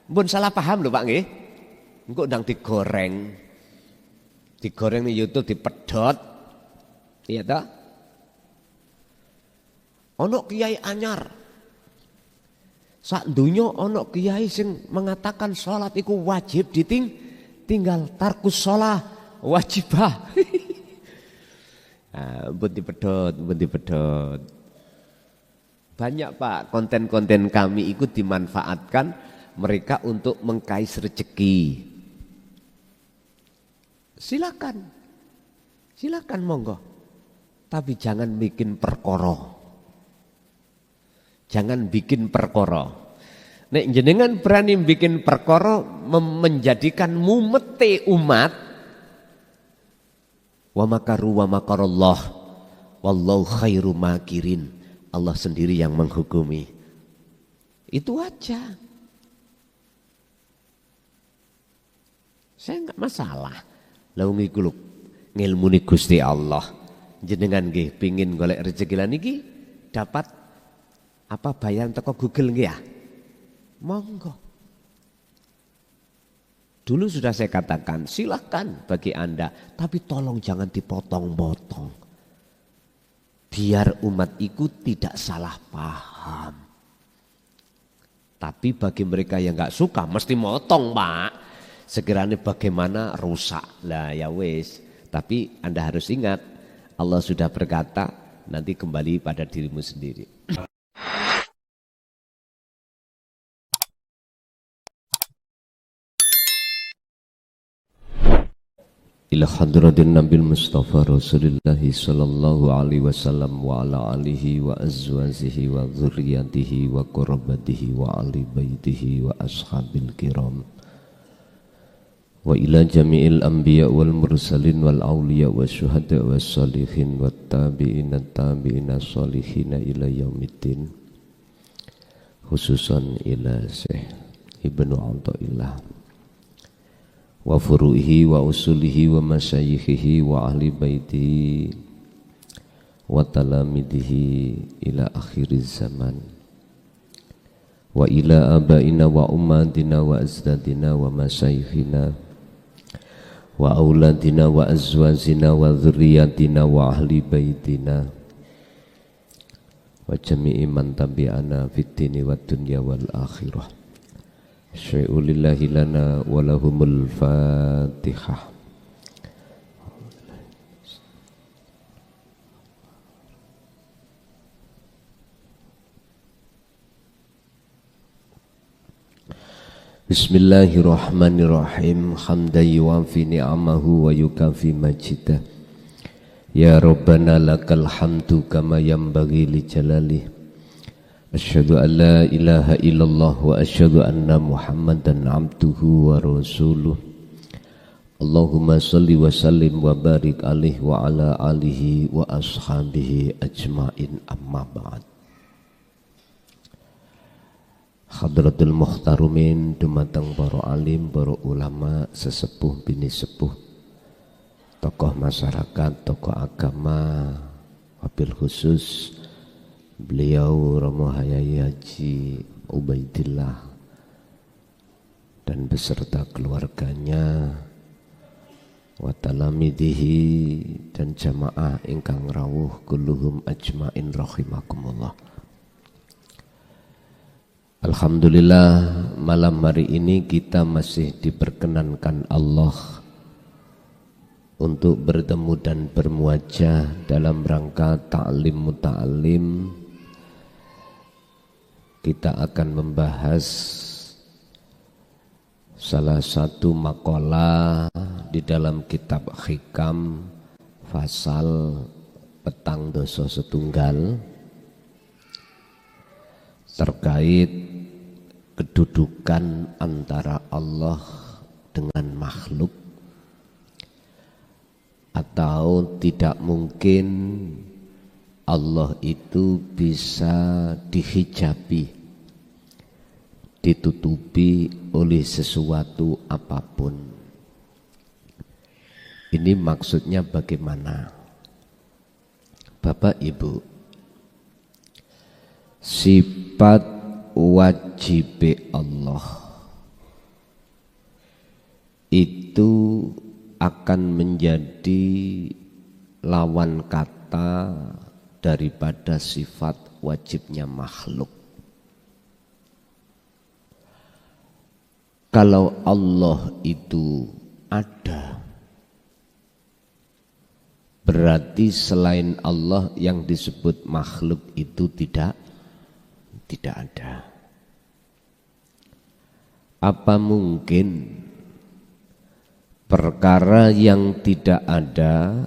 Mbun salah paham lho Pak nggih. Engko ndang digoreng. Digoreng ning YouTube dipedhot. Iya ta? Ono kiai anyar. Sak donya ono kiai sing mengatakan salat iku wajib tinggal tarkus shalah wajibah. Mbun dipedhot. Banyak Pak konten-konten kami ikut dimanfaatkan mereka untuk mengkais rezeki. Silakan monggo. Tapi jangan bikin perkara. Nek jenengan berani bikin perkara menjadikan mumete umat, wa makaru wa makarallah wallahu khairu makirin. Allah sendiri yang menghukumi. Itu aja. Saya enggak masalah. Lah wong iku lho ngilmune Gusti Allah. Jenengan nggih pengin golek rezeki lan iki dapat apa bayaran teko Google nggih ya? Monggo. Dulu sudah saya katakan, silahkan bagi Anda, tapi tolong jangan dipotong-potong. Biar umat itu tidak salah paham. Tapi bagi mereka yang nggak suka mesti motong Pak. Sekiranya bagaimana rusak lah ya wis. Tapi Anda harus ingat Allah sudah berkata nanti kembali pada dirimu sendiri. Ila hadratin Nabil Mustafa Rasulillahi sallallahu alaihi wasallam wa ala alihi wa azwajihi wa dzurriyyatihi wa qurabatihi wa ali baitihi wa ashabil kiram wa ila jami'il anbiya wal mursalin wal awliya wa syuhada wa salihin wa tabi'ina salihina ila yaumiddin, khususan ila Syekh Ibnu Athaillah wa furu'ihi wa usulihi wa masyayikhihi wa ahli baitihi wa talamidihi ila akhiriz zaman wa ila abaina wa ummatina wa azdadina wa masyayikhina wa auladina wa azwazina wa dzurriyyatina wa ahli baitina wa jami'i man tabi'ana fid dini wad dunya wal akhirah. Syai'ulillahi lana walahumul fatihah. Bismillahirrahmanirrahim. Hamdan yuwafi ni'amahu wa yukafi majidah. Ya Rabbana lakal hamdu kama yanbaghi li jalalih. Asyhadu an la ilaha illallah wa asyhadu anna Muhammadan abduhu wa rasuluh. Allahumma salli wa sallim wa barik alaihi wa ala alihi wa ashabihi ajmain, amma ba'd. Hadratul muhtarumin dumateng para alim, para ulama, sesepuh bini sepuh, tokoh masyarakat, tokoh agama, wabil khusus beliau Romo Hayai Haji Ubaidillah dan beserta keluarganya, wa talamidihi dan jamaah ingkang rawuh kulluhum ajmain rahimakumullah. Alhamdulillah malam hari ini kita masih diperkenankan Allah untuk bertemu dan bermuajah dalam rangka ta'lim muta'alim. Kita akan membahas salah satu makalah di dalam kitab Hikam Fasal Petang Doso Setunggal terkait kedudukan antara Allah dengan makhluk, atau tidak mungkin Allah itu bisa dihijabi, ditutupi oleh sesuatu apapun. Ini maksudnya bagaimana? Bapak Ibu, sifat wajib Allah itu akan menjadi lawan kata daripada sifat wajibnya makhluk. Kalau Allah itu ada, berarti selain Allah yang disebut makhluk itu tidak ada. Apa mungkin perkara yang tidak ada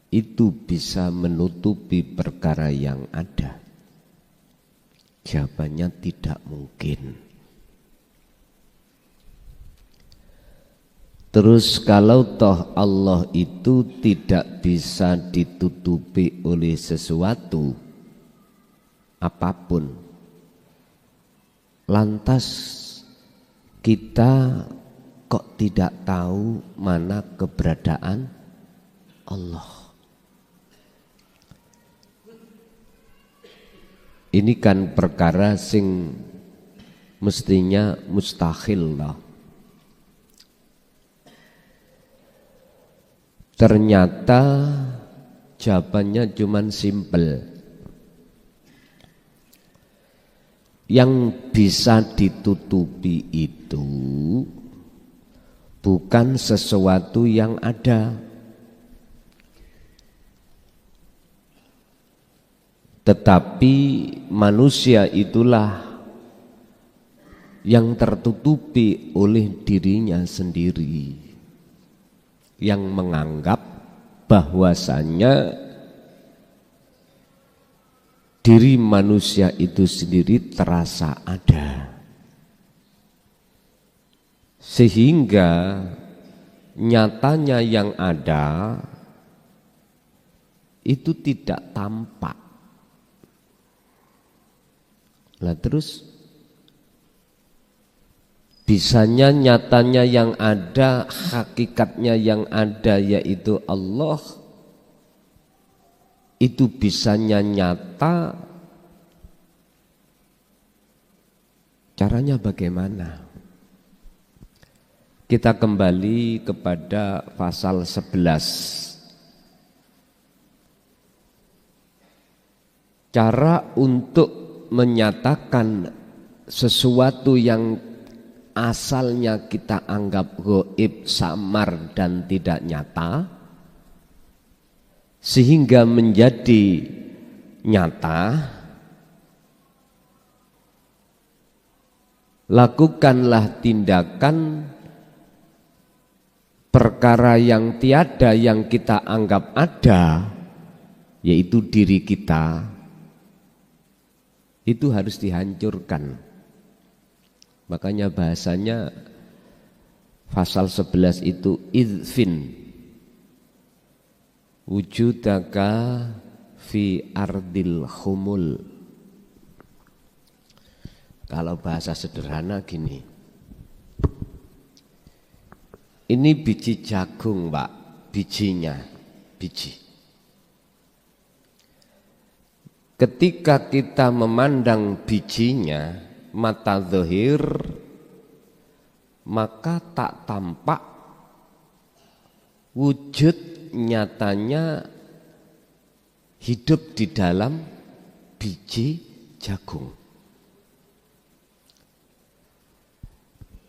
itu bisa menutupi perkara yang ada? Jawabannya tidak mungkin. Terus kalau toh Allah itu tidak bisa ditutupi oleh sesuatu apapun, lantas kita kok tidak tahu mana keberadaan Allah? Ini kan perkara sing mestinya mustahil lah. Ternyata jawabannya cuman simpel. Yang bisa ditutupi itu bukan sesuatu yang ada, tetapi manusia itulah yang tertutupi oleh dirinya sendiri, yang menganggap bahwasanya diri manusia itu sendiri terasa ada, sehingga nyatanya yang ada itu tidak tampak. Lah terus bisanya nyatanya yang ada, hakikatnya yang ada yaitu Allah, itu bisanya nyata, caranya bagaimana? Kita kembali kepada pasal 11. Cara untuk menyatakan sesuatu yang asalnya kita anggap gaib, samar dan tidak nyata, sehingga menjadi nyata, lakukanlah tindakan perkara yang tiada yang kita anggap ada, yaitu diri kita, itu harus dihancurkan. Makanya bahasanya pasal 11 itu idfin wujudaka fi ardil khumul. Kalau bahasa sederhana gini, ini biji jagung Pak, bijinya, biji. Ketika kita memandang bijinya, mata zahir, maka tak tampak wujud nyatanya hidup di dalam biji jagung.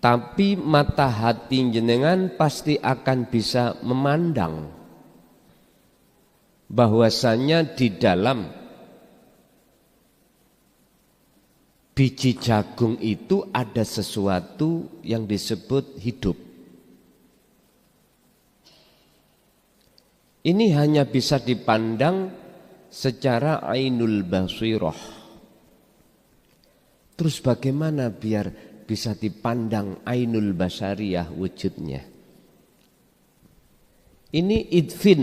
Tapi mata hati jenengan pasti akan bisa memandang bahwasanya di dalam biji jagung itu ada sesuatu yang disebut hidup. Ini hanya bisa dipandang secara ainul basirah. Terus bagaimana biar bisa dipandang ainul basariyah wujudnya? Ini idfin,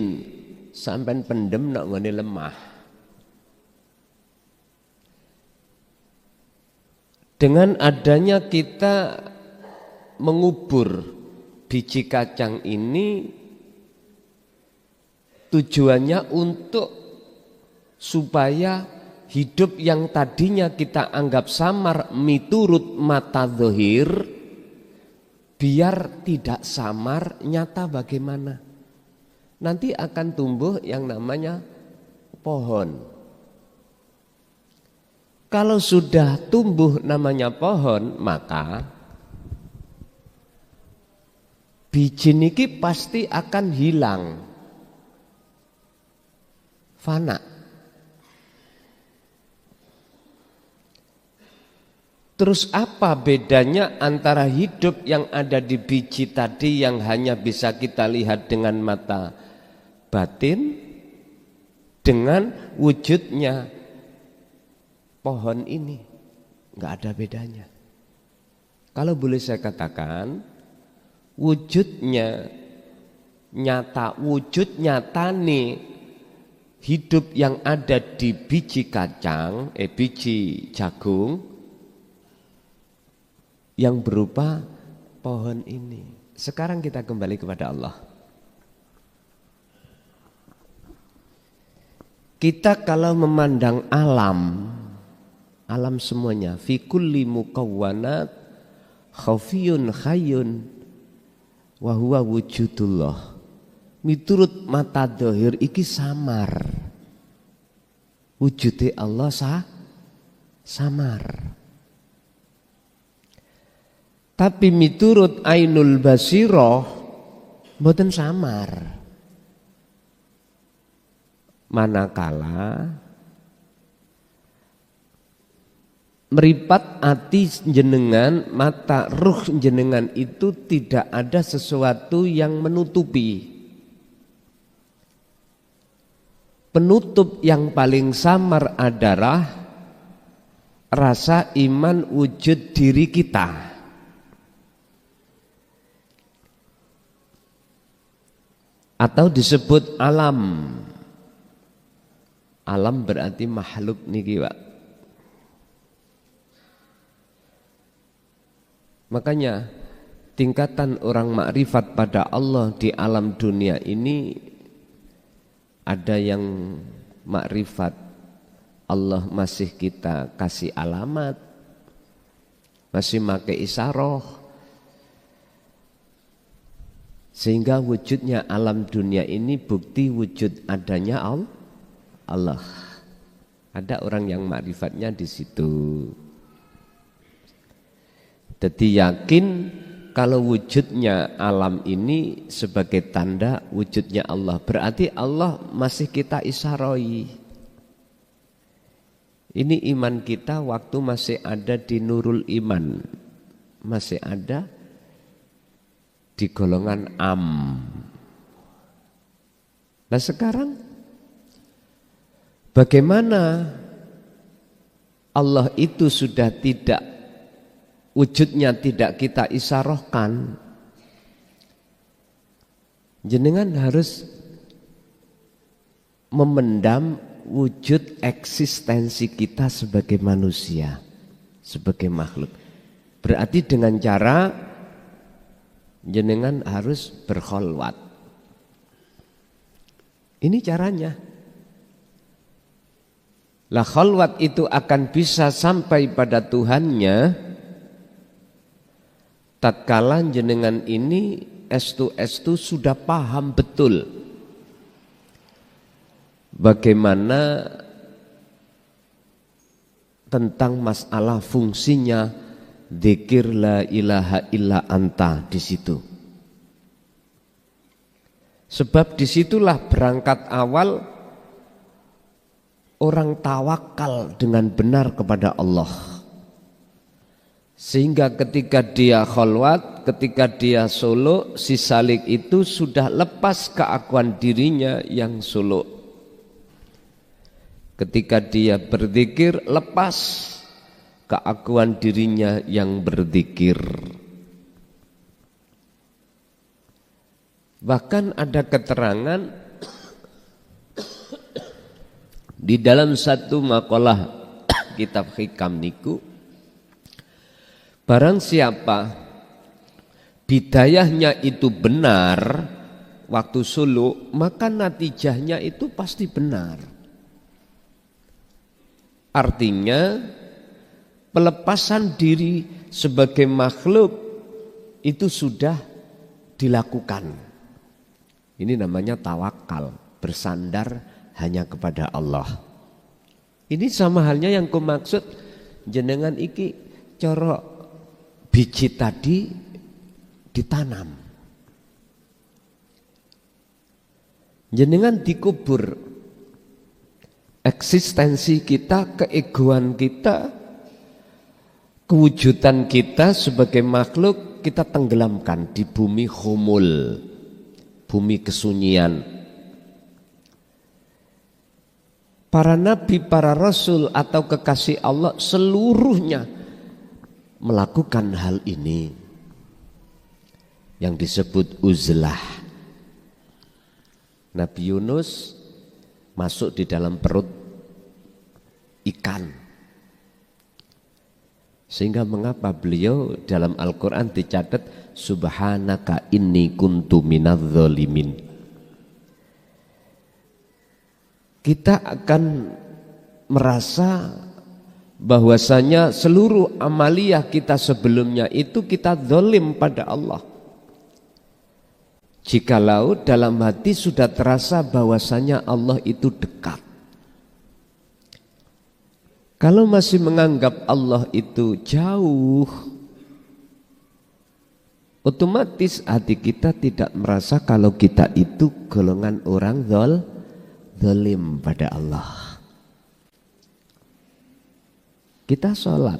sampai pendem nak ngene lemah. Dengan adanya kita mengubur biji kacang ini, tujuannya untuk supaya hidup yang tadinya kita anggap samar miturut mata zahir biar tidak samar, nyata bagaimana? Nanti akan tumbuh yang namanya pohon. Kalau sudah tumbuh namanya pohon, maka biji niki pasti akan hilang, fana. Terus apa bedanya antara hidup yang ada di biji tadi yang hanya bisa kita lihat dengan mata batin dengan wujudnya pohon ini? Enggak ada bedanya. Kalau boleh saya katakan, wujudnya nyata, wujud nyata nih hidup yang ada di biji kacang, biji jagung yang berupa pohon ini. Sekarang kita kembali kepada Allah. Kita kalau memandang alam semuanya, fi kulli mukawwanat khafiyun khayyun wa huwa wujudullah. Miturut mata dohir iki samar. Wujude Allah samar. Tapi miturut ainul basiroh mboten samar. Manakala meripat ati jenengan, mata ruh jenengan itu tidak ada sesuatu yang menutupi. Penutup yang paling samar adalah rasa iman wujud diri kita. Atau disebut alam. Alam berarti makhluk niki, Pak. Makanya tingkatan orang makrifat pada Allah di alam dunia ini ada yang makrifat Allah masih kita kasih alamat, masih pakai isaroh. Sehingga wujudnya alam dunia ini bukti wujud adanya Allah. Ada orang yang makrifatnya di situ. Jadi yakin kalau wujudnya alam ini sebagai tanda wujudnya Allah. Berarti Allah masih kita isaroi. Ini iman kita waktu masih ada di nurul iman. Masih ada di golongan am. Nah sekarang bagaimana Allah itu sudah tidak, wujudnya tidak kita isarohkan, jenengan harus memendam wujud eksistensi kita sebagai manusia, sebagai makhluk. Berarti dengan cara jenengan harus berkholwat. Ini caranya. Lah kholwat itu akan bisa sampai pada Tuhannya tatkala jenengan ini estu sudah paham betul bagaimana tentang masalah fungsinya dzikir la ilaha illa anta di situ. Sebab disitulah berangkat awal orang tawakal dengan benar kepada Allah. Sehingga ketika dia kholwat, ketika dia suluk, si salik itu sudah lepas keakuan dirinya yang suluk. Ketika dia berzikir, lepas keakuan dirinya yang berzikir. Bahkan ada keterangan di dalam satu makalah kitab hikam niku, barang siapa bidayahnya itu benar waktu suluk, maka natijahnya itu pasti benar. Artinya pelepasan diri sebagai makhluk itu sudah dilakukan. Ini namanya tawakal, bersandar hanya kepada Allah. Ini sama halnya yang kumaksud jenengan iki coro biji tadi ditanam. Jenengan dikubur eksistensi kita, keegoan kita, kewujudan kita sebagai makhluk kita tenggelamkan di bumi humul, bumi kesunyian. Para nabi, para rasul atau kekasih Allah seluruhnya melakukan hal ini yang disebut uzlah. Nabi Yunus masuk di dalam perut ikan. Sehingga mengapa beliau dalam Al-Quran dicatat subhanaka inni kuntu minadz-dzalimin. Kita akan merasa bahwasanya seluruh amaliyah kita sebelumnya itu kita zalim pada Allah. Jikalau dalam hati sudah terasa bahwasanya Allah itu dekat. Kalau masih menganggap Allah itu jauh, otomatis hati kita tidak merasa kalau kita itu golongan orang zalim pada Allah. Kita sholat,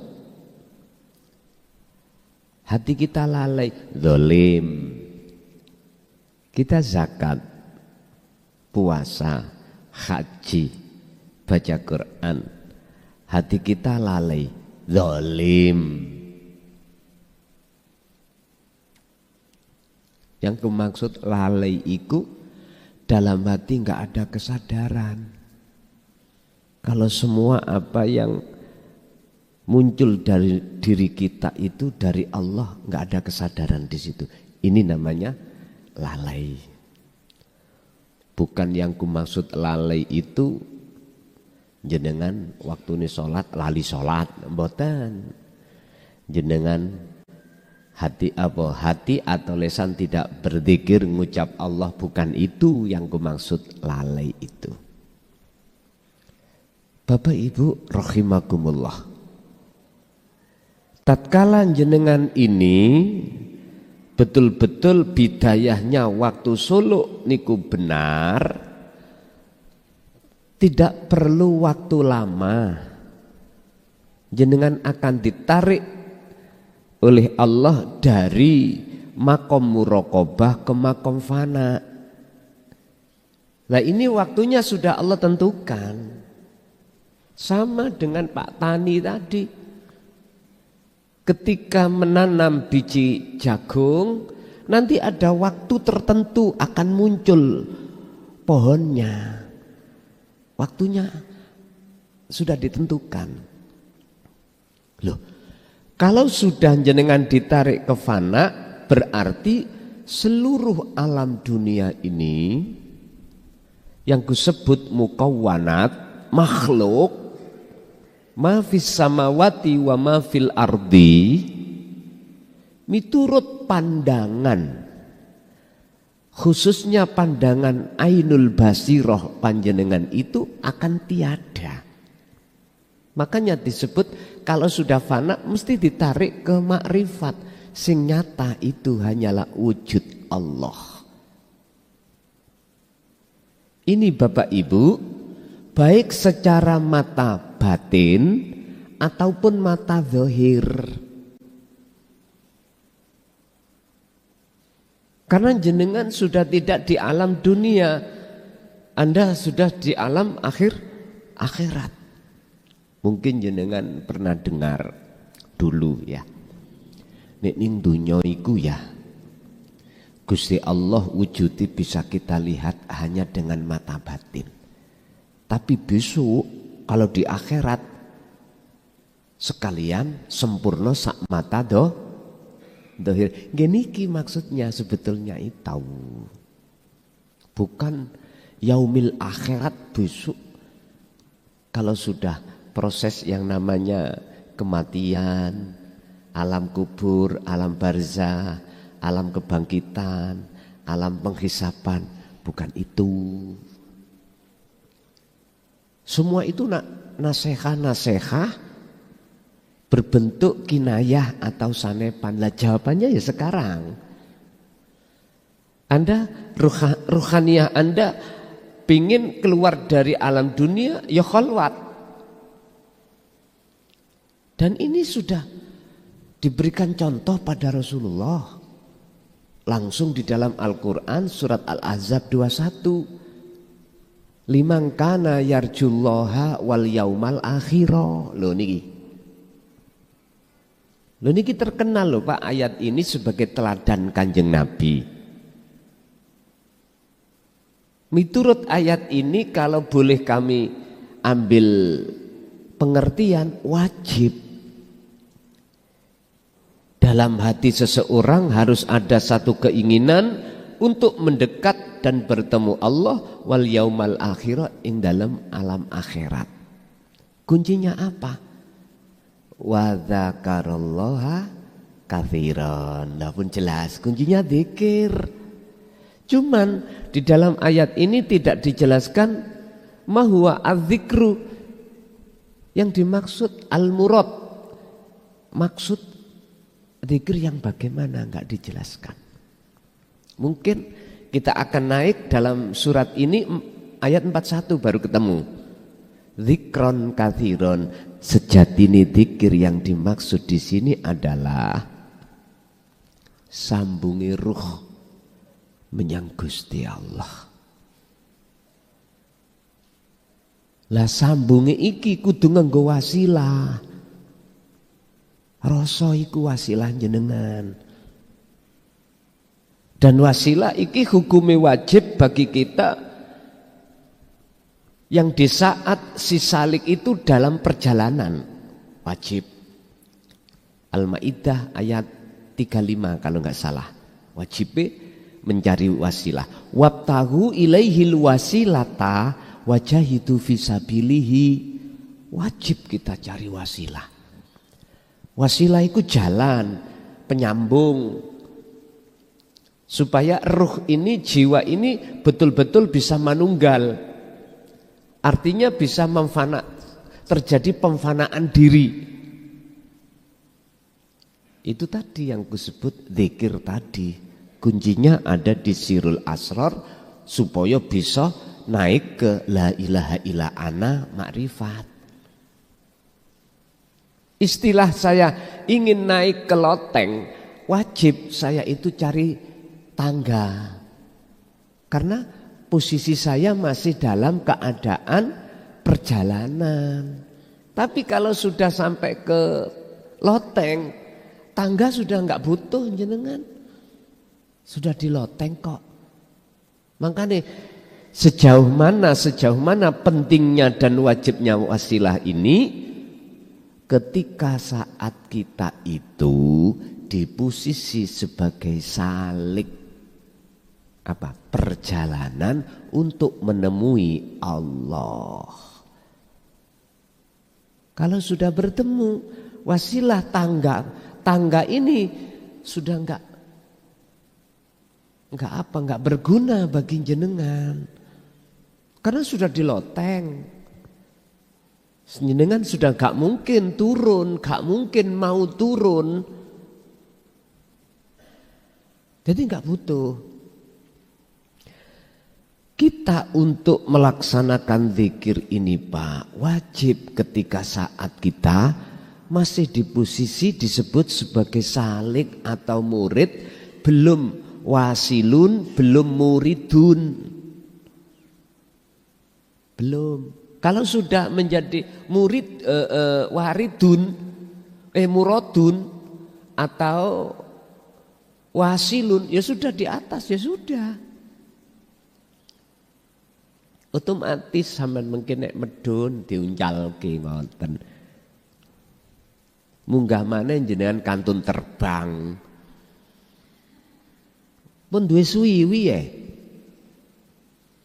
hati kita lalai, zalim. Kita zakat, puasa, haji, baca Quran, hati kita lalai, zalim. Yang kumaksud lalai itu dalam hati enggak ada kesadaran. Kalau semua apa yang muncul dari diri kita itu dari Allah, enggak ada kesadaran di situ. Ini namanya lalai. Bukan yang kumaksud lalai itu jenengan waktu ini sholat lali sholat, mboten. Jenengan hati atau lesan tidak berzikir ngucap Allah, bukan itu yang kumaksud lalai itu. Bapak Ibu rahimakumullah, tatkala jenengan ini betul-betul bidayahnya waktu suluk niku benar, tidak perlu waktu lama, jenengan akan ditarik oleh Allah dari makom muraqabah ke makom fana. Nah ini waktunya sudah Allah tentukan. Sama dengan Pak Tani tadi, ketika menanam biji jagung, nanti ada waktu tertentu akan muncul pohonnya. Waktunya sudah ditentukan. Loh, kalau sudah jenengan ditarik ke fana, berarti seluruh alam dunia ini yang kusebut mukawwanat, makhluk, ma fis samawati wa ma fil ardi, miturut pandangan, khususnya pandangan ainul basiroh panjenengan itu akan tiada. Makanya disebut kalau sudah fana mesti ditarik ke makrifat. Sing nyata itu hanyalah wujud Allah. Ini Bapak Ibu, baik secara mata batin ataupun mata zahir. Karena jenengan sudah tidak di alam dunia, Anda sudah di alam akhirat. Mungkin jenengan pernah dengar dulu ya, nek ning dunya iku ya Gusti Allah wujudi bisa kita lihat hanya dengan mata batin. Tapi besok kalau di akhirat sekalian sempurna sak mata dohir. Geniki maksudnya sebetulnya itu. Bukan yaumil akhirat besok. Kalau sudah proses yang namanya kematian, alam kubur, alam barzah, alam kebangkitan, alam penghisapan, bukan itu. Semua itu nasehah berbentuk kinayah atau sanepan. Lah jawabannya ya sekarang. Anda ruhaniyah Anda pingin keluar dari alam dunia, ya khalwat. Dan ini sudah diberikan contoh pada Rasulullah. Langsung di dalam Al-Quran surat Al-Ahzab 21. Liman kana yarjullaha wal yaumal akhira. Loh niki terkenal loh Pak, ayat ini sebagai teladan Kanjeng Nabi. Miturut ayat ini kalau boleh kami ambil pengertian, wajib dalam hati seseorang harus ada satu keinginan untuk mendekat dan bertemu Allah wal yaumal akhirah ing dalam alam akhirat. Kuncinya apa? Wa dzakarallaha katsiran. Nah pun jelas kuncinya zikir. Cuman di dalam ayat ini tidak dijelaskan mahwa az-zikru, yang dimaksud al-murad. Maksud zikir yang bagaimana enggak dijelaskan. Mungkin kita akan naik dalam surat ini ayat 41 baru ketemu. Zikron katsiron, sejatine zikir yang dimaksud di sini adalah sambungi ruh menyang Gusti Allah. Lah sambungi iki kudu nganggo wasilah. Rasa iku wasilah jenengan. Dan wasilah iki hukume wajib bagi kita yang di saat si salik itu dalam perjalanan. Wajib. Al-Maidah ayat 35 kalau enggak salah. Wajib mencari wasilah. Wabtahu ilaihil wasilata wajahidu fisabilihi. Wajib kita cari wasilah. Wasilah itu jalan penyambung supaya ruh ini, jiwa ini betul-betul bisa manunggal. Artinya bisa terjadi pemfanaan diri. Itu tadi yang kusebut zikir tadi. Kuncinya ada di sirul asrar supaya bisa naik ke la ilaha illa ana ma'rifat. Istilah saya ingin naik ke loteng, wajib saya itu cari tangga. Karena posisi saya masih dalam keadaan perjalanan. Tapi kalau sudah sampai ke loteng, tangga sudah enggak butuh jenengan. Sudah di loteng kok. Makanya sejauh mana pentingnya dan wajibnya wasilah ini ketika saat kita itu di posisi sebagai salik perjalanan untuk menemui Allah. Kalau sudah bertemu wasilah tangga ini sudah enggak berguna bagi jenengan. Karena sudah di loteng. Jenengan sudah gak mungkin turun, gak mungkin mau turun. Jadi gak butuh. Kita untuk melaksanakan zikir ini Pak, wajib ketika saat kita masih di posisi disebut sebagai salik atau murid, belum wasilun, belum muridun. Belum. Kalau sudah menjadi murid waridun, muradun atau wasilun, ya sudah di atas, ya sudah. Otomatis sampean mungkin nek medun diuncalke ngoten. Munggah maneh jenengan kantun terbang. Pun duwe suwiwi ya.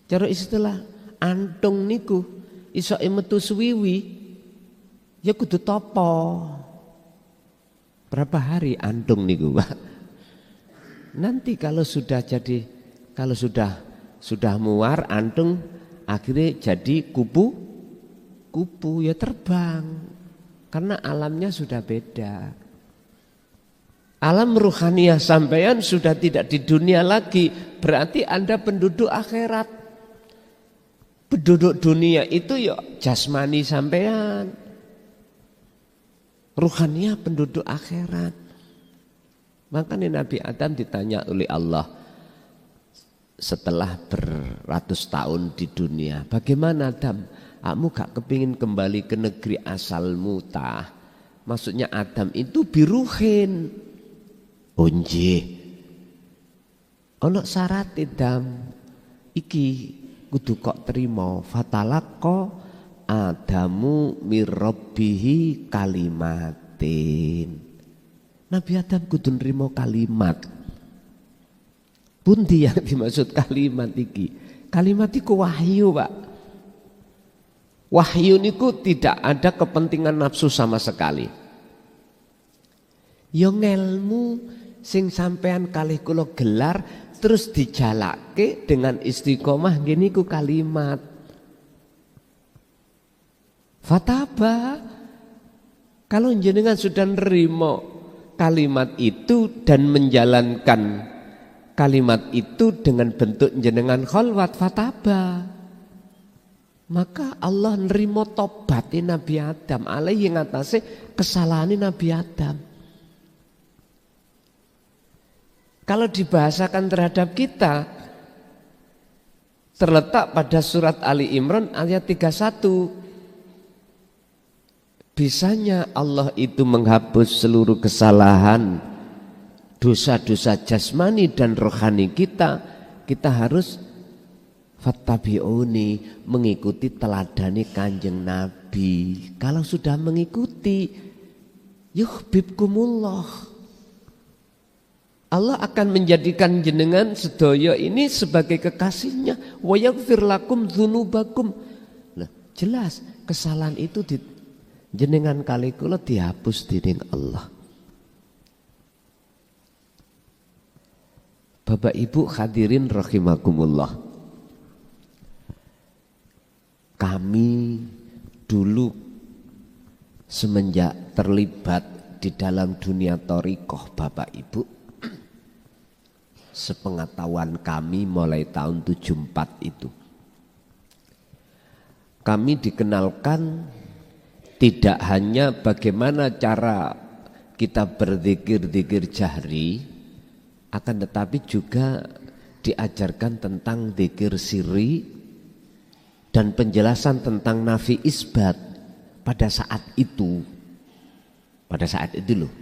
Cara istilah antung niku iso metu suwiwi ya kudu topo. Berapa hari antung niku Pak? Nanti kalau sudah muar antung akhirnya jadi kupu ya terbang. Karena alamnya sudah beda. Alam ruhaniyah sampean sudah tidak di dunia lagi, berarti Anda penduduk akhirat. Penduduk dunia itu ya jasmani sampean. Ruhaniyah penduduk akhirat. Makanya Nabi Adam ditanya oleh Allah setelah beratus tahun di dunia, bagaimana Adam? Kamu gak kepingin kembali ke negeri asalmu tah? Maksudnya Adam itu biruhin. Onje. Ono syarat Adam. Iki kudu kok terima. Fatalaqqa Adamu mirrabbihi kalimatin. Nabi Adam kudu nrimo kalimat. Pundi yang dimaksud kalimat iki? Kalimat iku wahyu, Pak. Wahyu niku tidak ada kepentingan nafsu sama sekali. Yo ngelmu sing sampean kalih kula gelar terus dijalake dengan istiqomah gini ku kalimat. Fataba. Kalau jenengan sudah nerimo kalimat itu dan menjalankan kalimat itu dengan bentuk jenengan kholwat fataba, maka Allah nerimo tobatin Nabi Adam alaihi ngatasi kesalahan Nabi Adam. Kalau dibahasakan terhadap kita terletak pada surat Ali Imran ayat 31. Bisanya Allah itu menghapus seluruh kesalahan, dosa-dosa jasmani dan rohani kita. Kita harus fattabi'uni, mengikuti teladani Kanjeng Nabi. Kalau sudah mengikuti, yuhibbukumullah, Allah akan menjadikan jenengan sedaya ini sebagai kekasihnya. Wa yaghfir lakum dzunubakum. Nah, jelas kesalahan itu jenengan kali kula dihapus dening Allah. Bapak Ibu hadirin rahimakumullah. Kami dulu semenjak terlibat di dalam dunia thariqah Bapak Ibu, sepengetahuan kami mulai tahun 74 itu, kami dikenalkan tidak hanya bagaimana cara kita berzikir-zikir jahri, akan tetapi juga diajarkan tentang zikir sirri dan penjelasan tentang nafi isbat pada saat itu. Pada saat itu loh.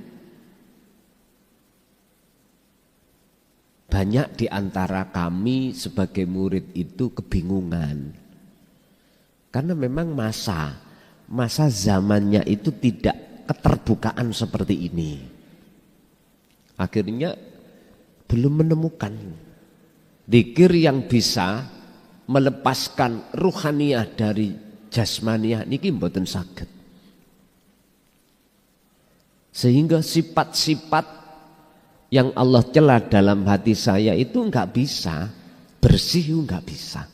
Banyak di antara kami sebagai murid itu kebingungan. Karena memang masa zamannya itu tidak keterbukaan seperti ini. Akhirnya belum menemukan zikir yang bisa melepaskan ruhaniyah dari jasmaniyah niki mboten saged. Sehingga sifat-sifat yang Allah celah dalam hati saya itu enggak bisa bersih, enggak bisa.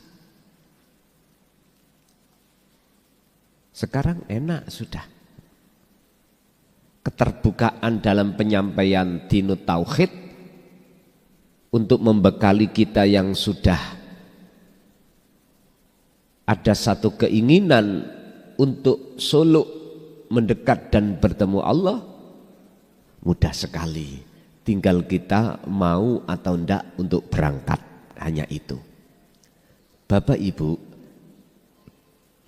Sekarang enak sudah. Keterbukaan dalam penyampaian dinut tauhid untuk membekali kita yang sudah ada satu keinginan untuk suluk mendekat dan bertemu Allah, mudah sekali. Tinggal kita mau atau enggak untuk berangkat, hanya itu. Bapak Ibu,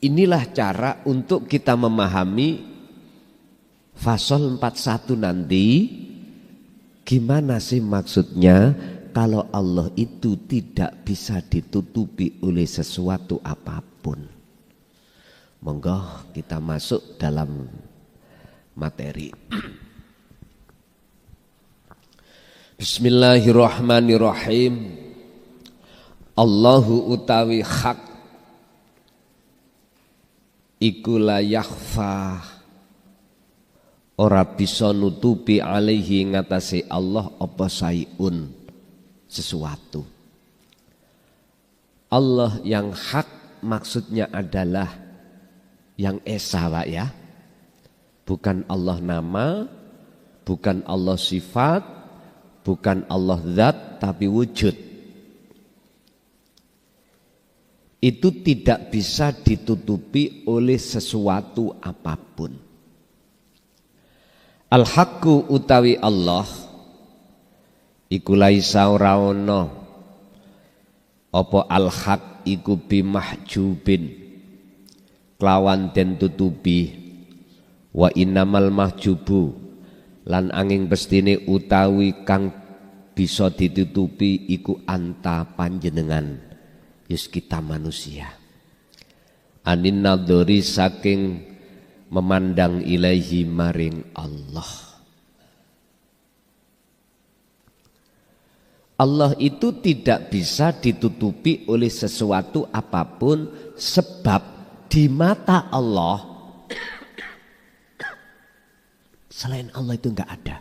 inilah cara untuk kita memahami fasal 41 nanti. Gimana sih maksudnya kalau Allah itu tidak bisa ditutupi oleh sesuatu apapun. Monggo kita masuk dalam materi. Bismillahirrahmanirrahim. Allahu utawi hak iku la yakhfa, ora bisa nutupi alaihi ngatasi Allah apa sayun, sesuatu. Allah yang hak maksudnya adalah yang esa, Pak ya. Bukan Allah nama, bukan Allah sifat, bukan Allah zat, tapi wujud. Itu tidak bisa ditutupi oleh sesuatu apapun. Al-haqqu utawi Allah iku laisa ora ana apa al-haq iku bimahjubin kelawan den tutupi wa innamal mahjubu lan angin bestine utawi kang bisa ditutupi iku anta panjenengan yus kita manusia anin nadhari saking memandang ilaihi maring Allah. Allah itu tidak bisa ditutupi oleh sesuatu apapun sebab di mata Allah selain Allah itu enggak ada.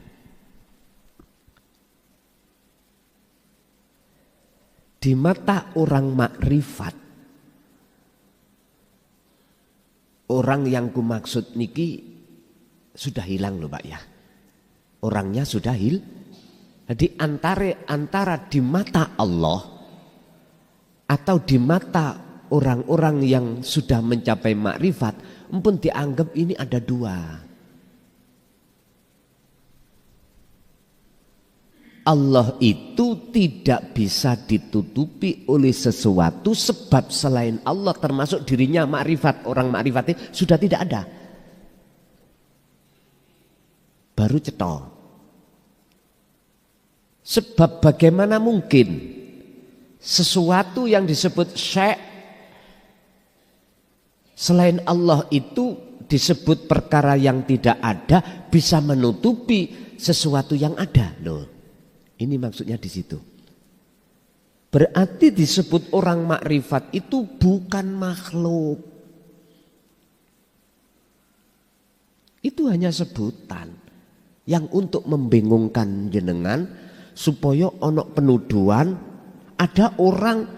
Di mata orang makrifat, orang yang kumaksud niki sudah hilang loh Pak ya. Orangnya sudah hilang. Jadi antara di mata Allah atau di mata orang-orang yang sudah mencapai makrifat, pun dianggap ini ada dua. Allah itu tidak bisa ditutupi oleh sesuatu sebab selain Allah termasuk dirinya makrifat, orang makrifat sudah tidak ada. Baru cetha. Sebab bagaimana mungkin sesuatu yang disebut syai' selain Allah itu disebut perkara yang tidak ada bisa menutupi sesuatu yang ada loh. Ini maksudnya di situ. Berarti disebut orang makrifat itu bukan makhluk. Itu hanya sebutan yang untuk membingungkan jenengan supaya ono penuduhan ada orang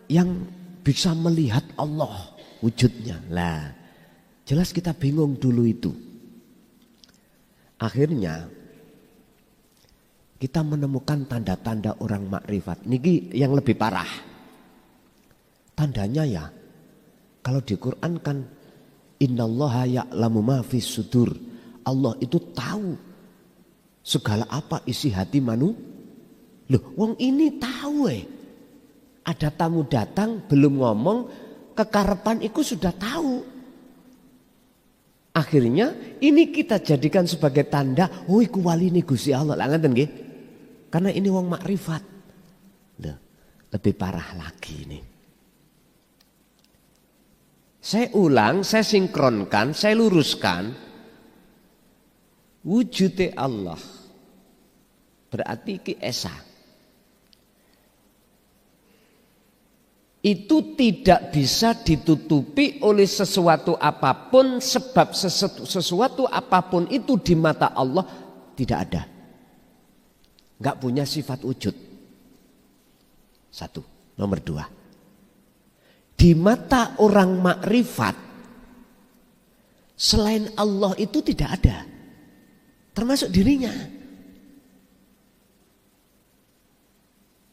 yang bisa melihat Allah wujudnya. Lah, jelas kita bingung dulu itu. Akhirnya kita menemukan tanda-tanda orang makrifat. Niki yang lebih parah. Tandanya ya, kalau di Quran kan innallaha ya'lamu ma fis sudur. Allah itu tahu segala apa isi hati manusia. Loh, wong ini tahu ada tamu datang belum ngomong kekarepan itu sudah tahu. Akhirnya ini kita jadikan sebagai tanda, oh iku wali ini Gusti Allah. Lah ngeten nggih. Karena ini wong makrifat. Loh, lebih parah lagi ini. Saya ulang, saya sinkronkan, saya luruskan. Wujude Allah berarti iki esa. Itu tidak bisa ditutupi oleh sesuatu apapun sebab sesuatu apapun itu di mata Allah tidak ada. Enggak punya sifat wujud. Satu. Nomor dua. Di mata orang makrifat selain Allah itu tidak ada. Termasuk dirinya.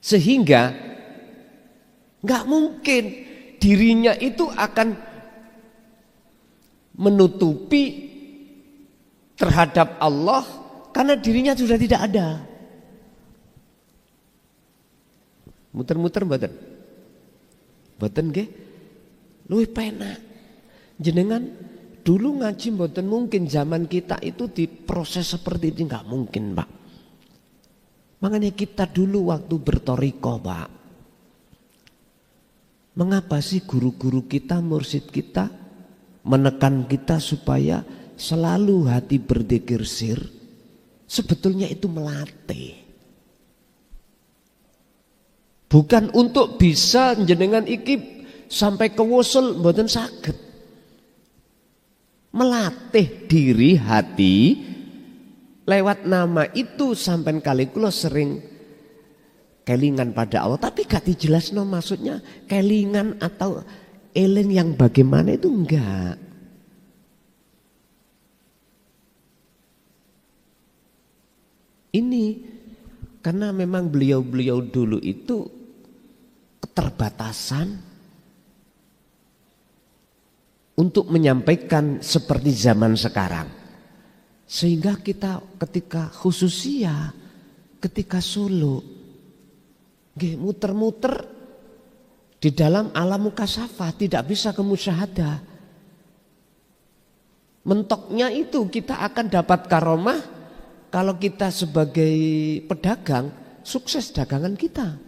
Sehingga nggak mungkin dirinya itu akan menutupi terhadap Allah karena dirinya sudah tidak ada. Muter-muter mboten. Mboten nggih. Luwih penak. Jenengan dulu ngaji mboten mungkin zaman kita itu diproses seperti ini, nggak mungkin, Pak. Makanya kita dulu waktu bertoriko, Pak. Mengapa sih guru-guru kita, mursyid kita menekan kita supaya selalu hati berzikir sir? Sebetulnya itu melatih. Bukan untuk bisa jenengan iki sampai ke wusul mboten saged. Melatih diri hati lewat nama itu sampai kali kula sering kelingan pada Allah, tapi gak dijelasno maksudnya kelingan atau eling yang bagaimana itu enggak. Ini karena memang beliau-beliau dulu itu keterbatasan untuk menyampaikan seperti zaman sekarang. Sehingga kita ketika khususia, ketika suluk, muter-muter di dalam alam mukasyafah, tidak bisa ke musyahadah. Mentoknya itu kita akan dapat karomah kalau kita sebagai pedagang sukses dagangan kita.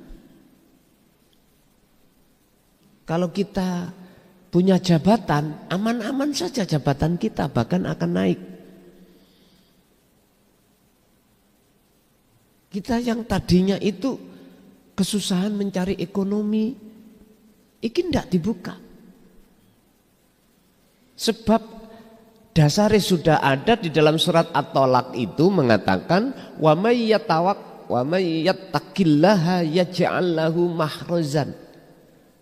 Kalau kita punya jabatan, aman-aman saja jabatan kita, bahkan akan naik. Kita yang tadinya itu kesusahan mencari ekonomi, ini tidak dibuka. Sebab dasarnya sudah ada di dalam surat At-Tolak itu mengatakan wa may yattaqillaha yaj'al lahu mahrozan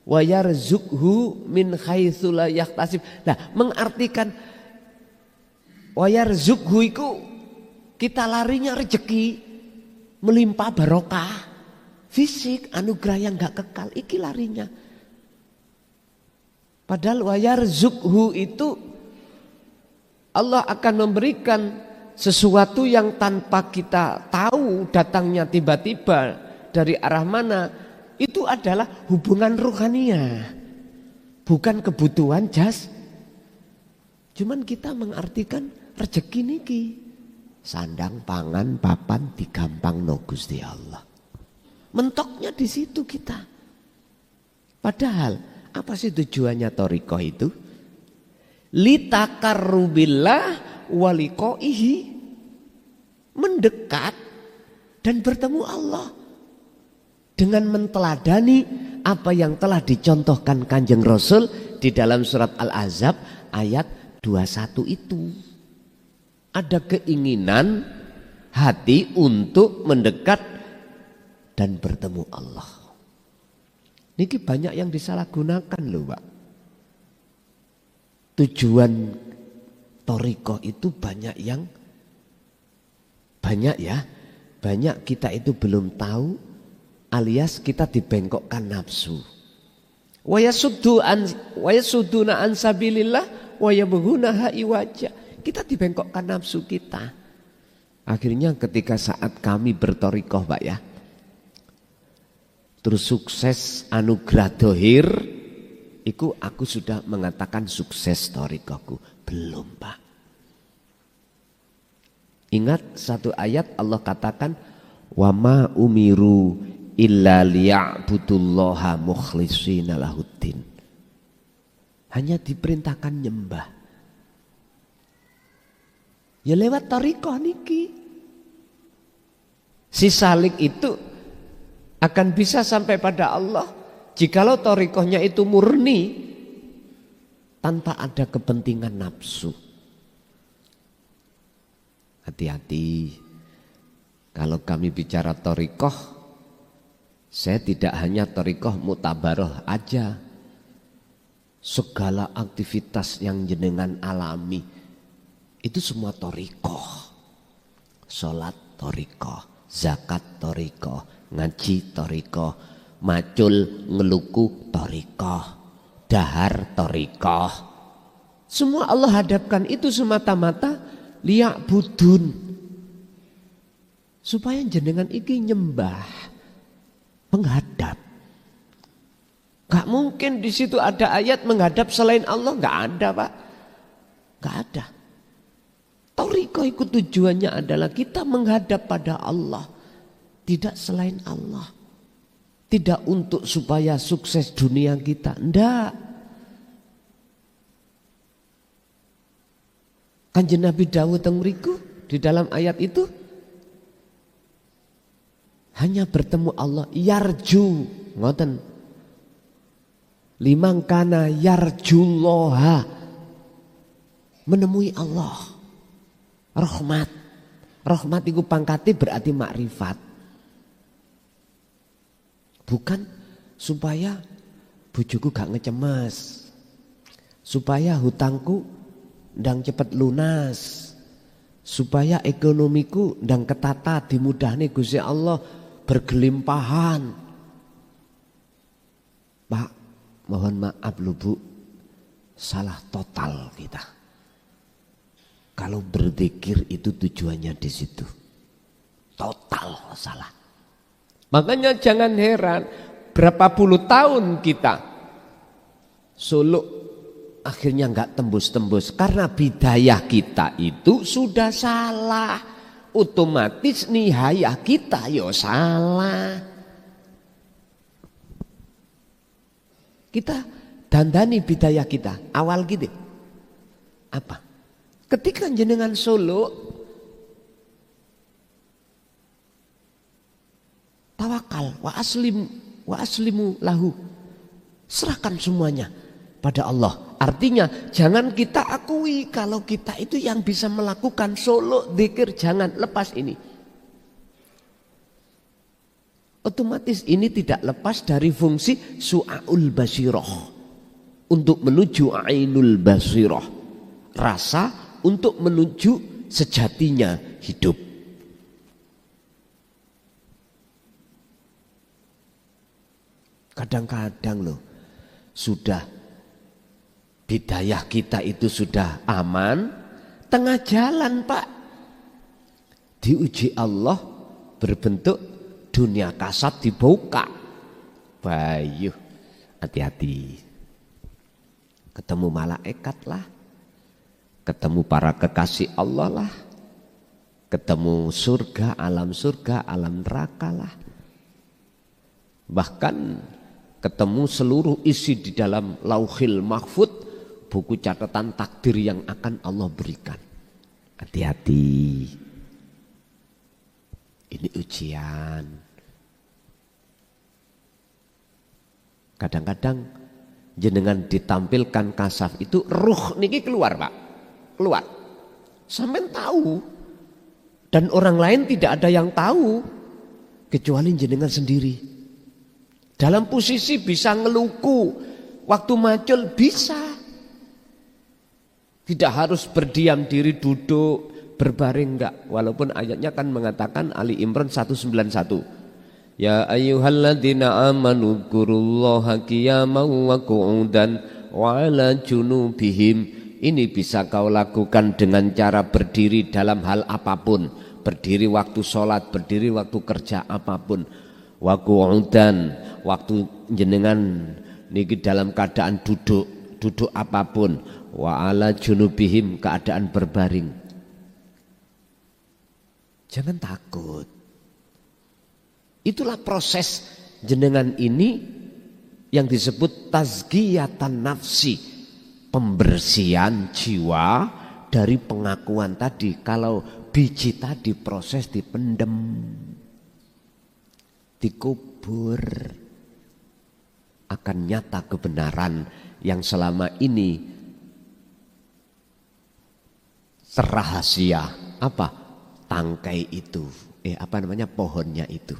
wa yarzuqhu min haitsu la yahtasib. Nah, mengartikan wa yarzuqhu itu kita larinya rezeki melimpah barokah, fisik, anugerah yang gak kekal, iki larinya. Padahal wa yarzuqhu itu Allah akan memberikan sesuatu yang tanpa kita tahu datangnya tiba-tiba dari arah mana. Itu adalah hubungan ruhania, bukan kebutuhan jas. Cuman kita mengartikan rezeki niki sandang pangan papan digampang no Gusti Allah. Mentoknya di situ kita. Padahal apa sih tujuannya thariqah itu? Litakarrubillah waliqaihi, mendekat dan bertemu Allah dengan menteladani apa yang telah dicontohkan Kanjeng Rasul di dalam surat Al-Ahzab ayat 21 itu. Ada keinginan hati untuk mendekat dan bertemu Allah. Niki banyak yang disalahgunakan loh Pak. Tujuan thariqah itu banyak kita itu belum tahu, alias kita dibengkokkan nafsu. Wa yasudduna an sabilillah wa yabghunaha iwaja. Kita dibengkokkan nafsu kita. Akhirnya ketika saat kami berthariqah Pak ya, terus sukses anugerah dohir, itu aku sudah mengatakan sukses thariqahku. Belum Pak. Ingat satu ayat Allah katakan wa ma umiru illa liya'budullaha mukhlishina lahuddin. Hanya diperintahkan nyembah. Ya lewat thariqah niki. Si salik itu akan bisa sampai pada Allah jikalau thariqahnya itu murni tanpa ada kepentingan nafsu. Hati-hati. Kalau kami bicara thariqah, saya tidak hanya thariqah mutabaroh aja. Segala aktivitas yang jenengan alami itu semua thariqah. Salat thariqah, zakat thariqah, ngaji thariqah, macul ngeluku thariqah, dahar thariqah. Semua Allah hadapkan itu semata-mata liya'budun, supaya jenengan iki nyembah, menghadap. Gak mungkin di situ ada ayat menghadap selain Allah, gak ada Pak, gak ada. Thariqah itu tujuannya adalah kita menghadap pada Allah, tidak selain Allah. Tidak untuk supaya sukses dunia kita, enggak. Kanjeng Nabi Dawud teng mriku di dalam ayat itu hanya bertemu Allah, yarju, ngoten. Liman kana yarjullaha, menemui Allah. Rahmat. Rahmat itu pangkati berarti makrifat. Bukan supaya bojoku gak ngecemes, supaya hutangku ndang cepet lunas, supaya ekonomiku ndang ketata dimudahne Gusti Allah bergelimpahan. Pak, mohon maaf lho Bu, salah total kita. Kalau berzikir itu tujuannya di situ. Total salah. Makanya jangan heran berapa puluh tahun kita suluk akhirnya enggak tembus-tembus karena bidayah kita itu sudah salah. Otomatis nihayah kita yo salah. Kita dandani bidayah kita awal gitu. Apa? Ketika jenengan suluk tawakal wa aslimu lahu, serahkan semuanya pada Allah. Artinya jangan kita akui kalau kita itu yang bisa melakukan suluk dzikir, jangan lepas ini. Otomatis ini tidak lepas dari fungsi su'aul basirah untuk menuju ainul basirah, rasa untuk menuju sejatinya hidup. Kadang-kadang loh, sudah bidayah kita itu sudah aman, tengah jalan Pak, diuji Allah berbentuk dunia kasat dibuka. Bayu, hati-hati. Ketemu malaikat lah, ketemu para kekasih Allah lah, ketemu surga, alam neraka lah. Bahkan ketemu seluruh isi di dalam lauhil mahfud, buku catatan takdir yang akan Allah berikan. Hati-hati. Ini ujian. Kadang-kadang jenengan ditampilkan kasaf itu ruh niki keluar Pak. Keluar. Sampeyan tahu. Dan orang lain tidak ada yang tahu kecuali jenengan sendiri. Dalam posisi bisa ngeluku, waktu macul bisa. Tidak harus berdiam diri, duduk, berbaring enggak. Walaupun ayatnya kan mengatakan Ali Imran 191. Ya ayyuhalladzina amanu dzkurullaha qiyaman wa qu'udan wa 'ala junubihim. Ini bisa kau lakukan dengan cara berdiri dalam hal apapun. Berdiri waktu sholat, berdiri waktu kerja apapun. Wa qu'udan, waktu jenengan niki dalam keadaan duduk apapun. Wa 'ala junubihim, keadaan berbaring. Jangan takut. Itulah proses jenengan ini yang disebut tazkiyatan nafsi, pembersihan jiwa dari pengakuan tadi. Kalau biji tadi proses dipendem, dikubur, akan nyata kebenaran yang selama ini terrahasia. Apa? Tangkai itu, pohonnya itu.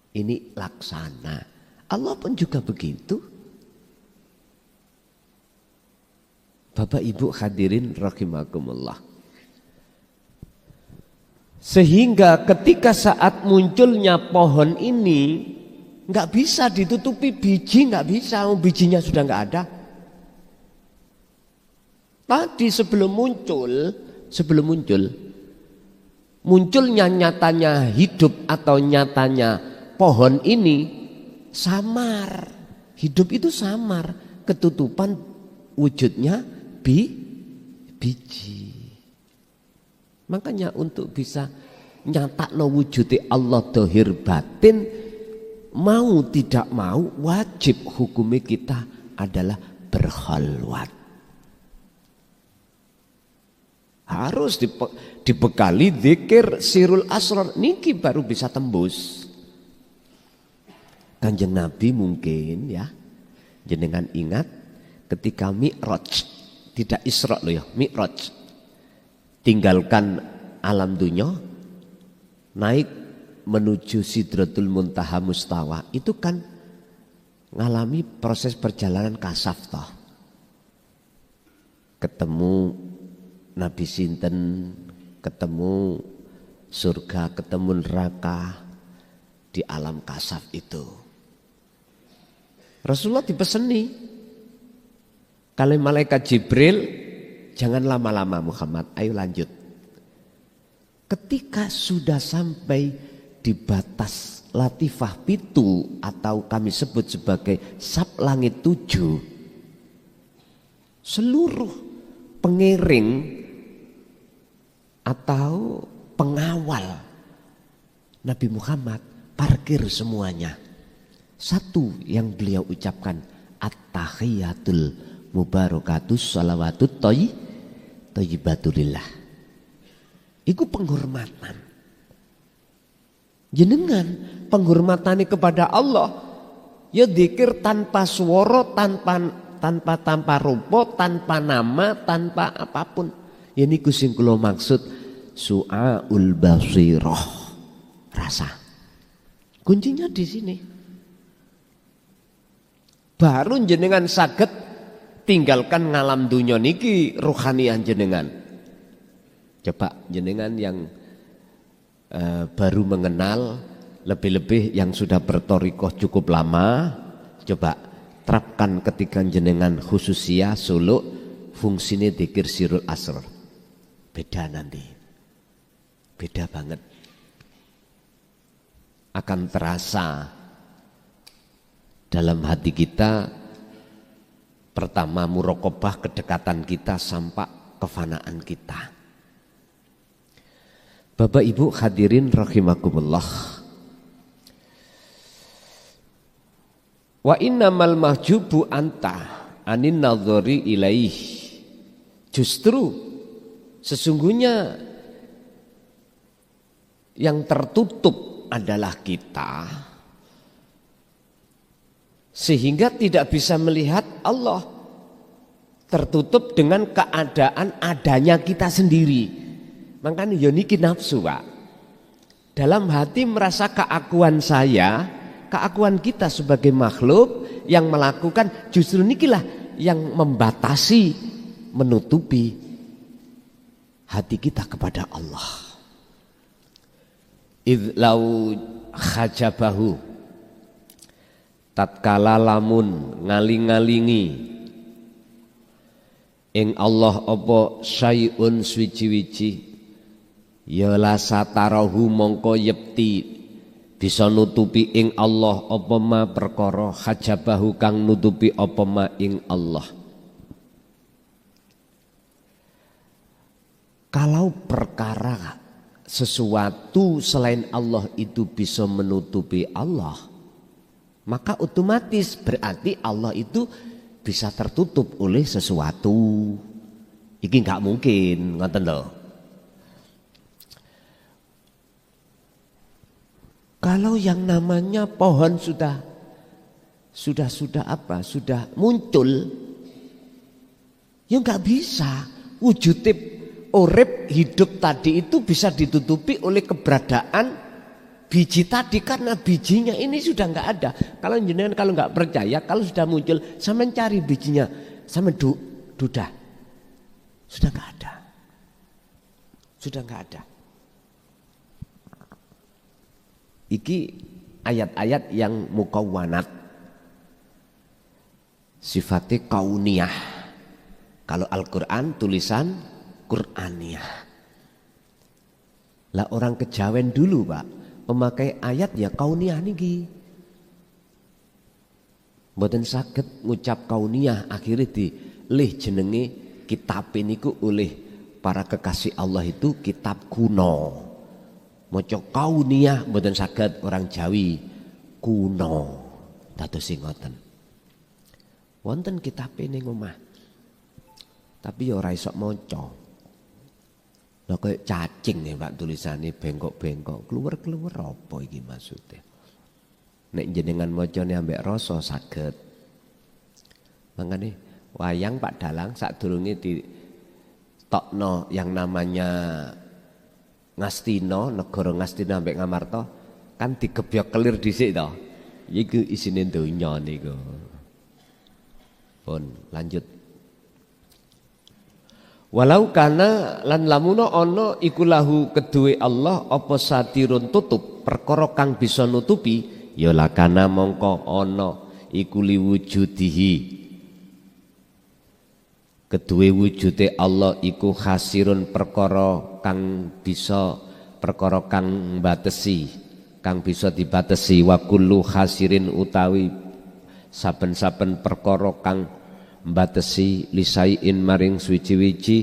Ini laksana. Allah pun juga begitu. Bapak Ibu hadirin rahimakumullah. Sehingga ketika saat munculnya pohon ini nggak bisa ditutupi biji, nggak bisa, bijinya sudah nggak ada. Tadi sebelum muncul, munculnya nyatanya hidup atau nyatanya pohon ini samar. Hidup itu samar, ketutupan wujudnya biji. Makanya untuk bisa nyatakno wujudnya Allah dohir batin, mau tidak mau wajib hukumnya kita adalah berkhalwat. Harus dibekali zikir sirul asrar, niki baru bisa tembus. Kanjeng Nabi mungkin ya, jenengan ingat ketika Mi'raj, tidak Isra loh ya, Mi'raj. Tinggalkan alam dunia, naik menuju Sidratul Muntaha Mustawa itu kan ngalami proses perjalanan kasaf toh. Ketemu Nabi sinten, ketemu surga, ketemu neraka di alam kasaf itu. Rasulullah dipeseni kali malaikat Jibril, jangan lama-lama Muhammad, ayo lanjut. Ketika sudah sampai di batas Latifah Pitu atau kami sebut sebagai Sab Langit 7, seluruh pengiring atau pengawal Nabi Muhammad parkir semuanya. Satu yang beliau ucapkan, at-tahiyatul mubarakatus salawatut thayyibatulillah. Iku penghormatan. Jenengan penghormatane kepada Allah ya zikir tanpa swara, tanpa rupa, tanpa nama, tanpa apapun. Ya niku sing kula maksud su'aul basirah, rasa. Kuncinya di sini. Baru jenengan saged tinggalkan ngalam dunya niki rohanian jenengan. Coba jenengan yang baru mengenal, lebih-lebih yang sudah bertorikoh cukup lama, coba terapkan ketika jenengan khususiyah suluk fungsinya dzikir sirul asr. Beda nanti. Beda banget. Akan terasa dalam hati kita, pertama muraqabah kedekatan kita sampai kefanaan kita. Bapak Ibu hadirin rahimakumullah. Wa innamal mahjubu anta anin nadhari ilaih. Justru sesungguhnya yang tertutup adalah kita, sehingga tidak bisa melihat Allah, tertutup dengan keadaan adanya kita sendiri. Makanya ya niki nafsu Pak, dalam hati merasa keakuan saya, keakuan kita sebagai makhluk yang melakukan, justru nikilah yang membatasi, menutupi hati kita kepada Allah. Idlau khajabahu, tatkala lamun ngaling-ngalingi ing Allah apa syai'un suci-wici, ya la satarahu mongko yepti bisa nutupi ing Allah apa ma perkara khajabahu kang nutupi apa ma ing Allah. Kalau perkara sesuatu selain Allah itu bisa menutupi Allah, maka otomatis berarti Allah itu bisa tertutup oleh sesuatu. Iki nggak mungkin, ngoten lho. Kalau yang namanya pohon sudah muncul, ya nggak bisa wujudnya. Urip hidup tadi itu bisa ditutupi oleh keberadaan biji tadi, karena bijinya ini sudah nggak ada. Kalau jenengan kalau nggak percaya, kalau sudah muncul, sama cari bijinya, sama duda, sudah nggak ada, sudah nggak ada. Iki ayat-ayat yang mukawwanat, sifatnya kauniyah. Kalau Al-Quran tulisan Qur'aniyah. Lah orang kejawen dulu Pak, memakai ayat ya kauniyah niki. Mboten saged ngucap kauniyah, akhirnya dilih jenenge kitab niku oleh para kekasih Allah itu kitab kuno. Maca kauniyah mboten saged orang Jawi kuno. Dados sing ngoten. Wonten kitabe ning omah. Tapi ya ora iso maca. Lah kayak cacing ya Pak tulisannya bengkok-bengkok, keluar-keluar apa iki maksudnya? Nek jenengan macane ambek rasa saged. Mangane wayang Pak Dalang sadurunge ditokno yang namanya Ngastina, negara Ngastina ambek Ngamarta, kan dikebyok kelir dhisik to. Iku isine donya niku. Pun lanjut. Walau kana lan lamuno ana iku lahu keduwe Allah apa satirun tutup perkara kang bisa nutupi ya lakana mongko ana iku liwujudihi keduwe wujude Allah iku khasirun perkara kang bisa perkara kang batesi kang bisa dibatesi wa kullu khasirin utawi saben-saben perkara kang batesi lisaiin maring suci-wici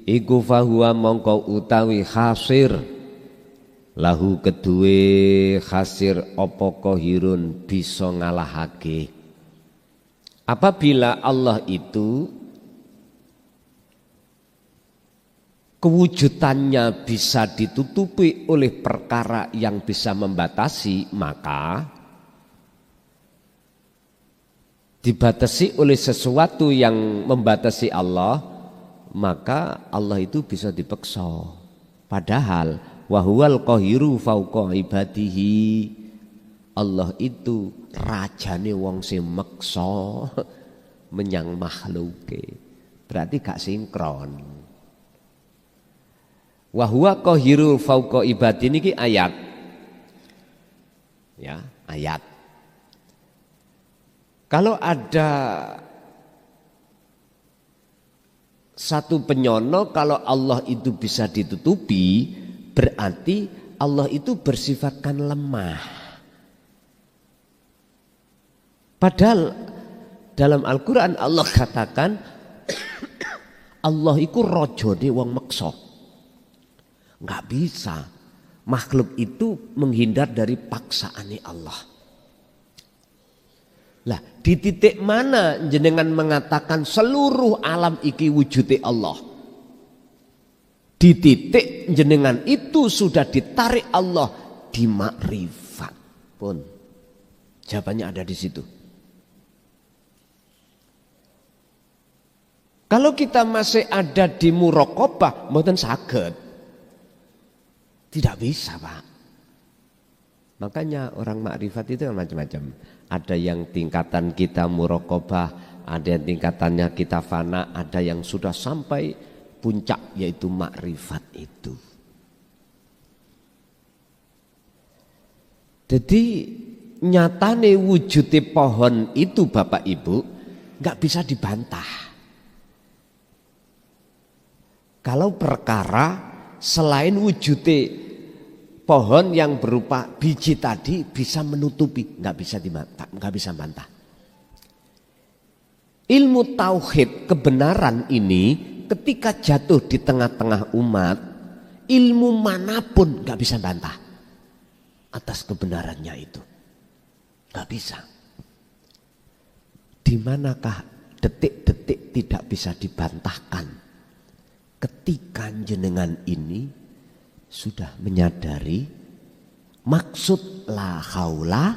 iku fahuwa mongko utawi khasir lahu keduwe khasir apa kohirun bisa ngalahake apabila Allah itu kewujudannya bisa ditutupi oleh perkara yang bisa membatasi maka dibatasi oleh sesuatu yang membatasi Allah maka Allah itu bisa dipeksa padahal wahuwal qahiru fauqa ibadihi Allah itu rajane wong sing meksa menyang makhluke berarti gak sinkron wahuwa qahiru fauqa ibadi niki ayat ya ayat. Kalau ada satu penyono kalau Allah itu bisa ditutupi berarti Allah itu bersifatkan lemah. Padahal dalam Al-Quran Allah katakan Allah itu rojone wong meksa. Nggak bisa makhluk itu menghindar dari paksaane Allah. Lah di titik mana jenengan mengatakan seluruh alam iki wujude Allah? Di titik jenengan itu sudah ditarik Allah di makrifat pun. Jawabannya ada di situ. Kalau kita masih ada di muraqabah, mboten saged. Tidak bisa, Pak. Makanya orang makrifat itu macam-macam. Ada yang tingkatan kita muraqabah, ada yang tingkatannya kita fana, ada yang sudah sampai puncak yaitu makrifat itu. Jadi nyatane wujude pohon itu Bapak Ibu nggak bisa dibantah. Kalau perkara selain wujude pohon yang berupa biji tadi bisa menutupi, nggak bisa bantah. Ilmu tauhid kebenaran ini ketika jatuh di tengah-tengah umat, ilmu manapun nggak bisa bantah atas kebenarannya itu, nggak bisa. Di manakah detik-detik tidak bisa dibantahkan? Ketika jenengan ini sudah menyadari maksud la haula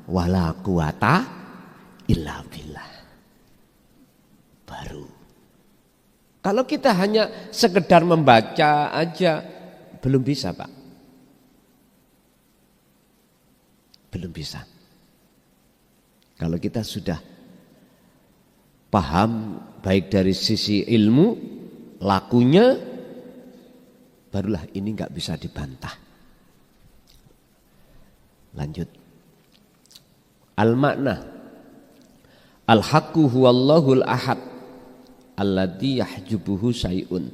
wala quwata illa billah. Baru. Kalau kita hanya sekedar membaca aja belum bisa, Pak. Belum bisa. Kalau kita sudah paham baik dari sisi ilmu, lakunya, barulah ini nggak bisa dibantah. Lanjut. Al-makna al-haqqu huwallahul ahad alladzi yahjubuhu syai'un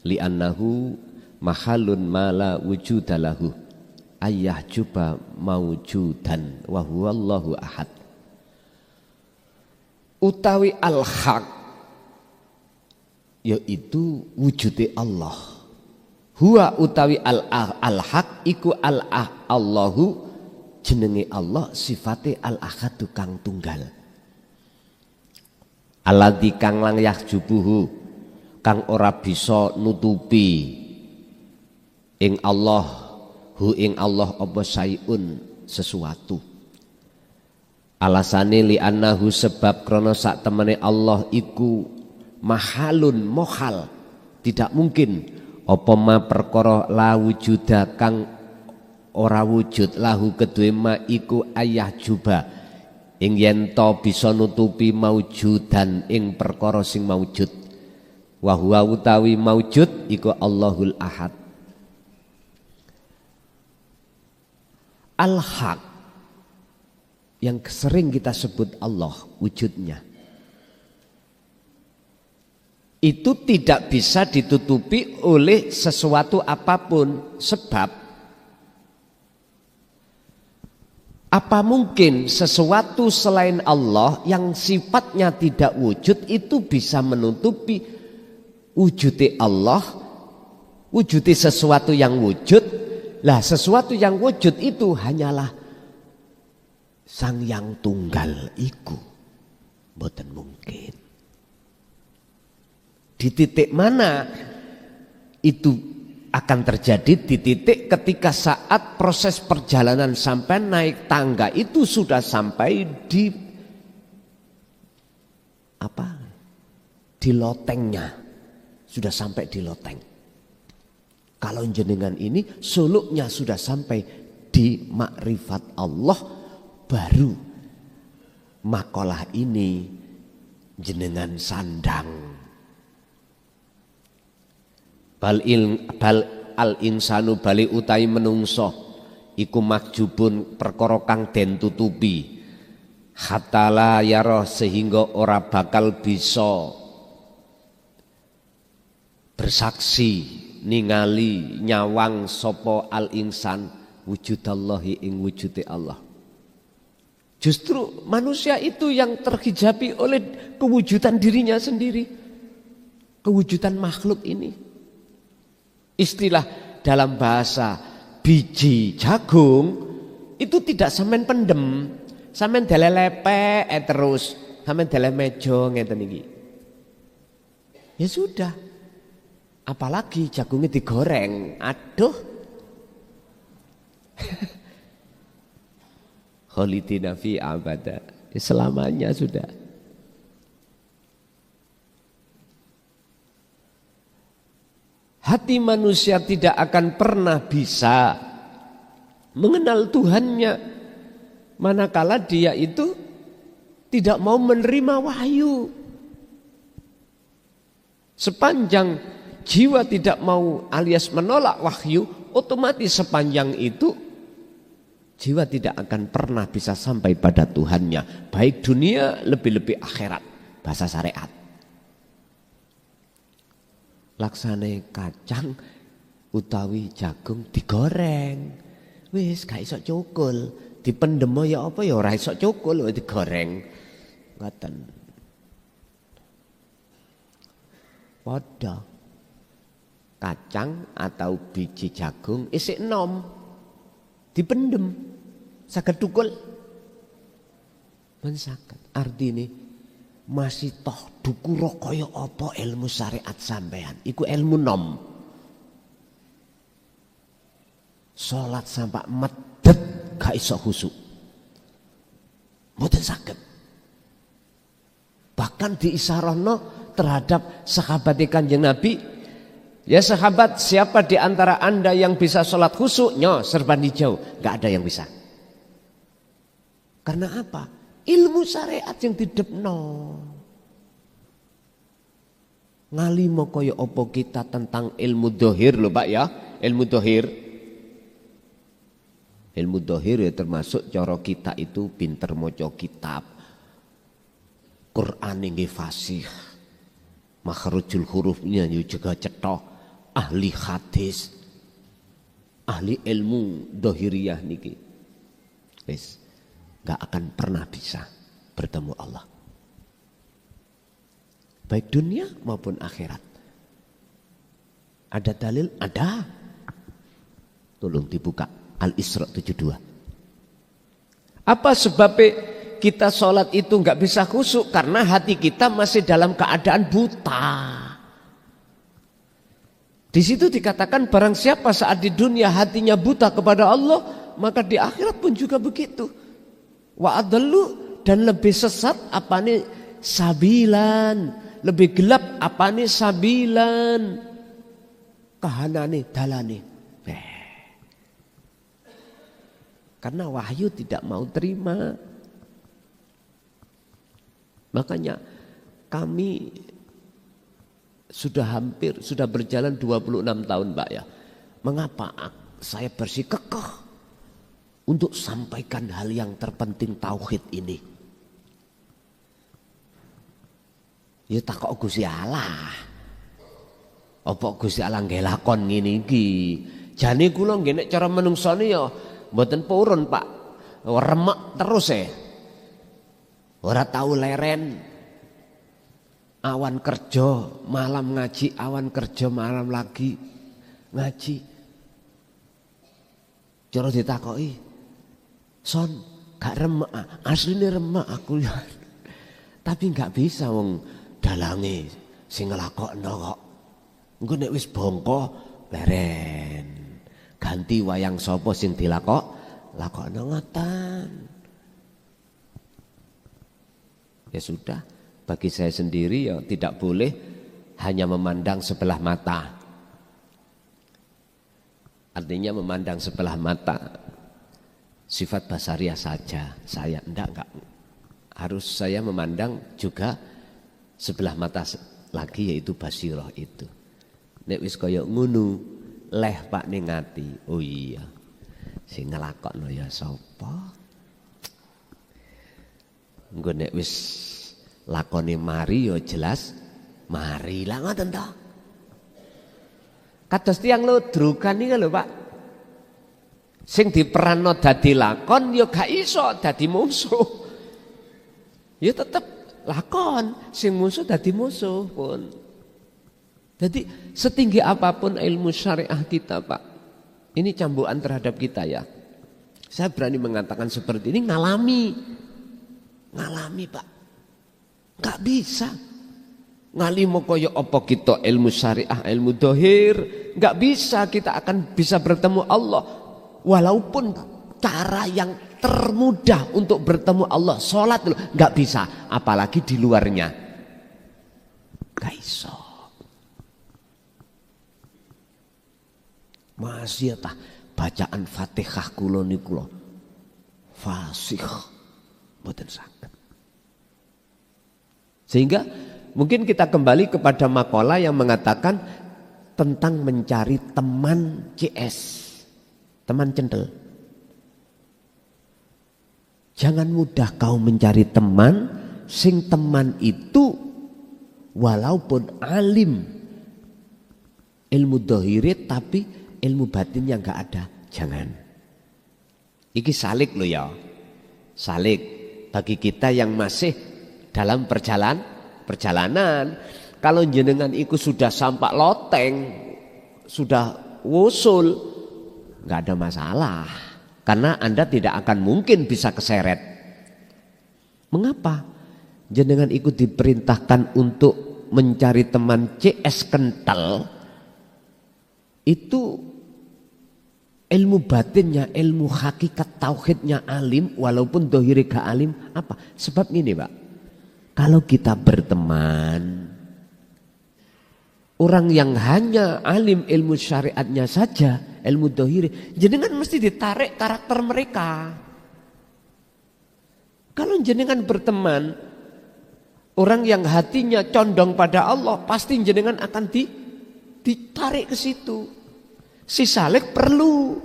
li'annahu mahalun ma la wujuda lahu ayyahjuba mawjudan wa huwallahu ahad. Utawi al-haq yaitu wujude Allah. Huwa utawi al-haq iku Allahu jenenge Allah sifate al-ahad kang tunggal. Alladzi kang lang yahjubuhu kang ora bisa nutupi ing Allah ing Allah apa sayun sesuatu. Alasane li annahu sebab krana sak temene Allah iku mahalun mohal tidak mungkin apa ma perkara la wujuda kang ora wujud lahu kedue ma iku ayah juba ing yen to bisa nutupi maujudan ing perkara sing maujud wa huwa utawi maujud iku Allahul Ahad. Al-Haq yang sering kita sebut Allah wujudnya itu tidak bisa ditutupi oleh sesuatu apapun. Sebab apa mungkin sesuatu selain Allah yang sifatnya tidak wujud itu bisa menutupi wujudnya Allah, wujudnya sesuatu yang wujud. Lah sesuatu yang wujud itu hanyalah Sang Yang Tunggal iku. Mboten mungkin. Di titik mana itu akan terjadi? Di titik ketika saat proses perjalanan sampai naik tangga itu sudah sampai di apa? Di lotengnya. Sudah sampai di loteng. Kalau jenengan ini suluknya sudah sampai di makrifat Allah, baru makalah ini jenengan sandang. Bal al insanu bali utai menungso iku makjubun perkara kang den tutupi hatta la yara sehingga ora bakal bisa bersaksi ningali nyawang sopo al insan wujudallahi ing wujude Allah. Justru manusia itu yang terhijabi oleh kewujudan dirinya sendiri, kewujudan makhluk ini. Istilah dalam bahasa biji jagung itu tidak sampean pendem, sampean delelepe terus, sampean delemejo ngeten iki. Ya sudah. Apalagi jagungnya digoreng, aduh. Khalidina fi abada, selamanya sudah. Hati manusia tidak akan pernah bisa mengenal Tuhannya manakala dia itu tidak mau menerima wahyu. Sepanjang jiwa tidak mau alias menolak wahyu, otomatis sepanjang itu jiwa tidak akan pernah bisa sampai pada Tuhannya, baik dunia lebih-lebih akhirat, bahasa syariat. Laksane kacang utawi jagung digoreng, wis gak iso cukul, dipendem ya apa ya ora iso cukul, digoreng. Ngoten. Padha kacang atau biji jagung isik enom dipendem saged tukul men saged. Artine masih toh dukura kaya apa ilmu syariat sampean iku ilmu nom. Salat sampai medhet gak iso khusuk, mboten saged. Bahkan diisyarono terhadap sahabat Kanjeng Nabi, ya sahabat, siapa di antara anda yang bisa sholat khusyuk? Nyo, serban hijau. Gak ada yang bisa. Karena apa? Ilmu syariat yang didepno. Ngalimo kaya apa kita tentang ilmu dohir loh Pak ya. Ilmu dohir. Ilmu dohir ya termasuk cara kita itu pinter moco kitab. Quran ini fasih. Makhrajul hurufnya juga cetok. Ahli hadis, ahli ilmu dohiriyah niki, wis gak akan pernah bisa bertemu Allah, baik dunia maupun akhirat. Ada dalil? Ada. Tolong dibuka Al-Isra 72. Apa sebabnya kita sholat itu gak bisa khusyuk? Karena hati kita masih dalam keadaan buta. Di situ dikatakan barang siapa saat di dunia hatinya buta kepada Allah, maka di akhirat pun juga begitu. Wa adallu, dan lebih sesat apane sabilan, lebih gelap apane sabilan, kahanane dalane. Karena wahyu tidak mau terima. Makanya kami sudah berjalan 26 tahun Pak ya. Mengapa saya bersikukuh untuk sampaikan hal yang terpenting tauhid ini? Ya takok Gusti Allah. Apa Gusti Allah nggih lakon ngene iki? Jane kula nggih nek cara menungsane ya mboten purun Pak. Remek terus ora tahu leren. Awan kerja, malam ngaji, awan kerja, malam lagi ngaji. Cara ditakoki, "Son, gak remek, asline remek aku ya." Tapi gak bisa wong dalange sing nglakokno kok. Engko nek wis bongko leren. Ganti wayang sapa sing lakokno ngoten. Ya sudah, bagi saya sendiri ya tidak boleh hanya memandang sebelah mata. Artinya memandang sebelah mata sifat basariah saja. Saya enggak. Harus saya memandang juga sebelah mata lagi, yaitu basirah itu. Nek wis kaya ngono, leh Pak ning ati. Oh iya. Sing nglakokno ya sapa? Engko nek wis lakone mari ya jelas mari lah ngoten to. Kados tiyang ludrukan iki lho Pak. Sing diperanno dadi lakon ya gak iso dadi musuh. Ya tetep lakon, sing musuh dadi musuh pun. Jadi setinggi apapun ilmu syariah kita Pak, ini cambukan terhadap kita ya. Saya berani mengatakan seperti ini ngalami Pak. Gak bisa ngalimo koyo apa kita ilmu syariah, ilmu dohir. Gak bisa kita akan bisa bertemu Allah. Walaupun cara yang termudah untuk bertemu Allah, sholat dulu, gak bisa. Apalagi di luarnya. Gak iso. Masih tah bacaan Fatihah kula niku lho fasih mboten saged. Sehingga mungkin kita kembali kepada makalah yang mengatakan tentang mencari teman CS, teman cendel. Jangan mudah kau mencari teman, sing teman itu walaupun alim ilmu dohiri tapi ilmu batinnya gak ada. Jangan. Iki salik loh ya. Salik bagi kita yang masih dalam perjalanan. Kalau jenengan iku sudah sampak loteng, sudah wusul, gak ada masalah. Karena Anda tidak akan mungkin bisa keseret. Mengapa? Jenengan ikut diperintahkan untuk mencari teman CS kental. Itu ilmu batinnya, ilmu hakikat tauhidnya alim, walaupun dohiri gak alim. Apa? Sebab gini Pak, kalau kita berteman orang yang hanya alim ilmu syariatnya saja, ilmu dohiri, jenengan mesti ditarik karakter mereka. Kalau jenengan berteman orang yang hatinya condong pada Allah, pasti jenengan akan ditarik ke situ. Si salik perlu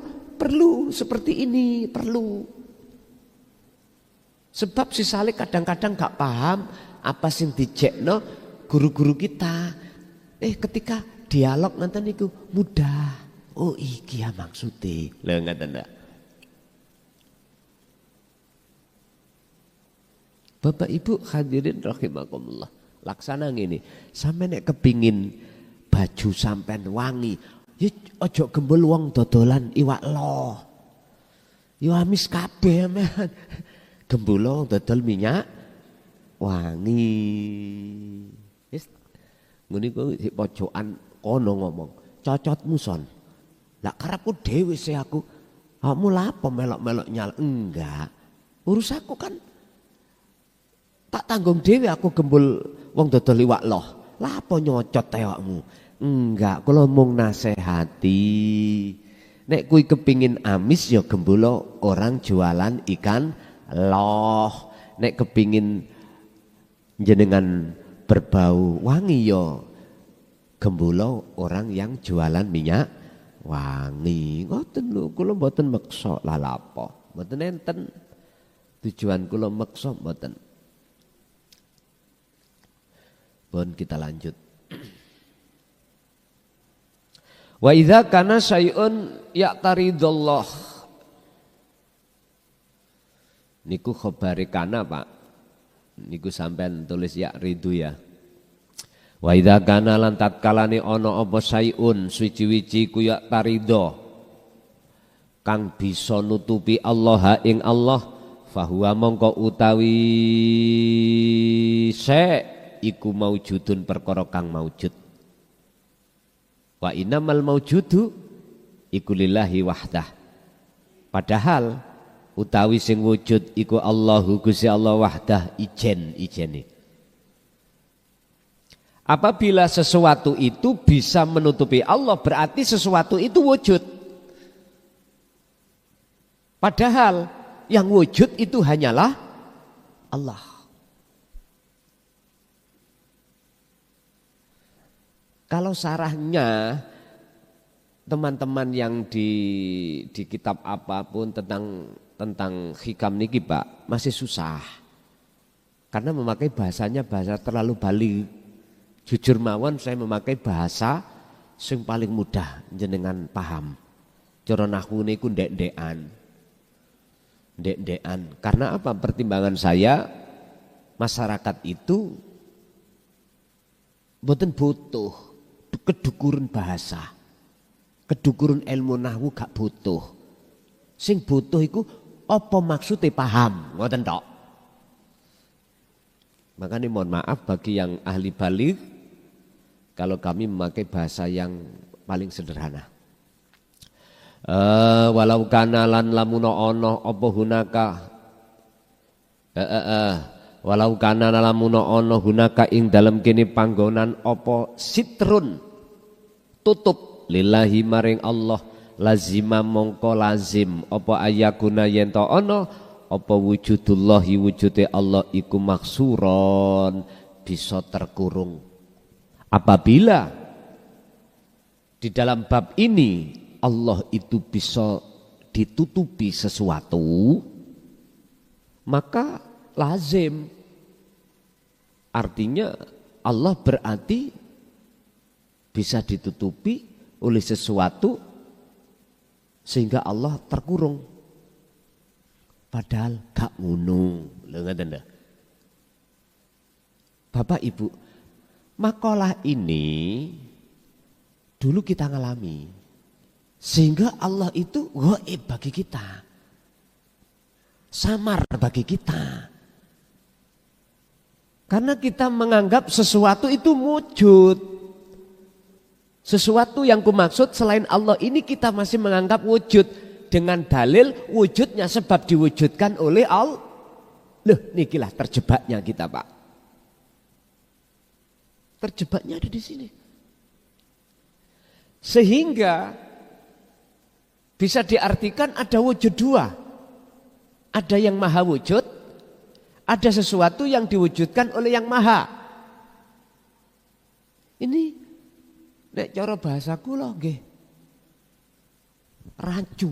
seperti ini, perlu. Sebab si salik kadang-kadang gak paham apa sing dijekno guru-guru kita. Ketika dialog nanti niku mudah. Oh iki ya maksudnya. Lha ngaten ndak. Bapak Ibu hadirin rahimakumullah. Laksana ngene, sampe nek kepingin baju sampean wangi, ya ojo gembul wong dodolan iwak lo. Yo amis kabeh men. Gembul wong dodol minyak wangi. Wis ngene ku di pojokan kono ngomong, cocotmu son. Lah karepku dhewe sih aku. Kamu lapo melok-melok nyal? Enggak. Urus aku kan tak tanggung dhewe aku gembul wong dodol iwak loh. Lapo nyocot tewakmu? Enggak, kalau mung nasehati. Nek kui kepingin amis ya gembulo orang jualan ikan loh. Nek kepingin jenengan berbau wangi ya gembulo orang yang jualan minyak wangi. Ngoten lho, kula mboten meksa lha lapo. Mboten enten. Tujuan kula meksa mboten. Pun kita lanjut. Wa idza kana syai'un ya'taridullah. Niku khabari kana, Pak. Niku sampean tulis ya ridu ya. Wa idza kana lan tatkalane ana apa syai'un suci-wici ku ya'tarido kang bisa nutupi Allah ing Allah fahuwa mongko utawi iku maujudun perkara kang maujud. Wa innamal maujudu iku lillahi wahdah. Padahal utawi sing wujud iku Allahu Gusti Allah wahdah ijene. Apabila sesuatu itu bisa menutupi Allah berarti sesuatu itu wujud. Padahal yang wujud itu hanyalah Allah. Kalau sarahnya teman-teman yang di kitab apapun tentang hikam niki Pak masih susah. Karena memakai bahasanya bahasa terlalu balik. Jujur mawon saya memakai bahasa sing paling mudah jenengan paham. Cara nahwu niku ndek-ndekan. Karena apa? Pertimbangan saya masyarakat itu mboten butuh kedukuran bahasa, kedukuran ilmu nahwu gak butuh. Sing butuh iku apa maksudnya paham, ngoten tok. Makanya mohon maaf bagi yang ahli balik kalau kami memakai bahasa yang paling sederhana. Walau kana lan lamuno ono apa hunaka walau kana lamuno ono hunaka ing dalem kene panggonan apa sitrun tutup lillahi maring Allah lazima mongko lazim apa ayakuna yen to ana apa wujudullahi wujude Allah iku maksuron bisa terkurung. Apabila di dalam bab ini Allah itu bisa ditutupi sesuatu maka lazim artinya Allah berarti bisa ditutupi oleh sesuatu sehingga Allah terkurung. Padahal gak ngono. Bapak Ibu, makalah ini dulu kita ngalami. Sehingga Allah itu gaib bagi kita. Samar bagi kita. Karena kita menganggap sesuatu itu wujud. Sesuatu yang kumaksud selain Allah ini kita masih menganggap wujud dengan dalil wujudnya sebab diwujudkan oleh Allah. Loh, nikilah terjebaknya kita, Pak. Terjebaknya ada di sini. Sehingga bisa diartikan ada wujud dua. Ada yang maha wujud, ada sesuatu yang diwujudkan oleh yang maha. Ini nek cara bahasaku loh nggih. Rancu.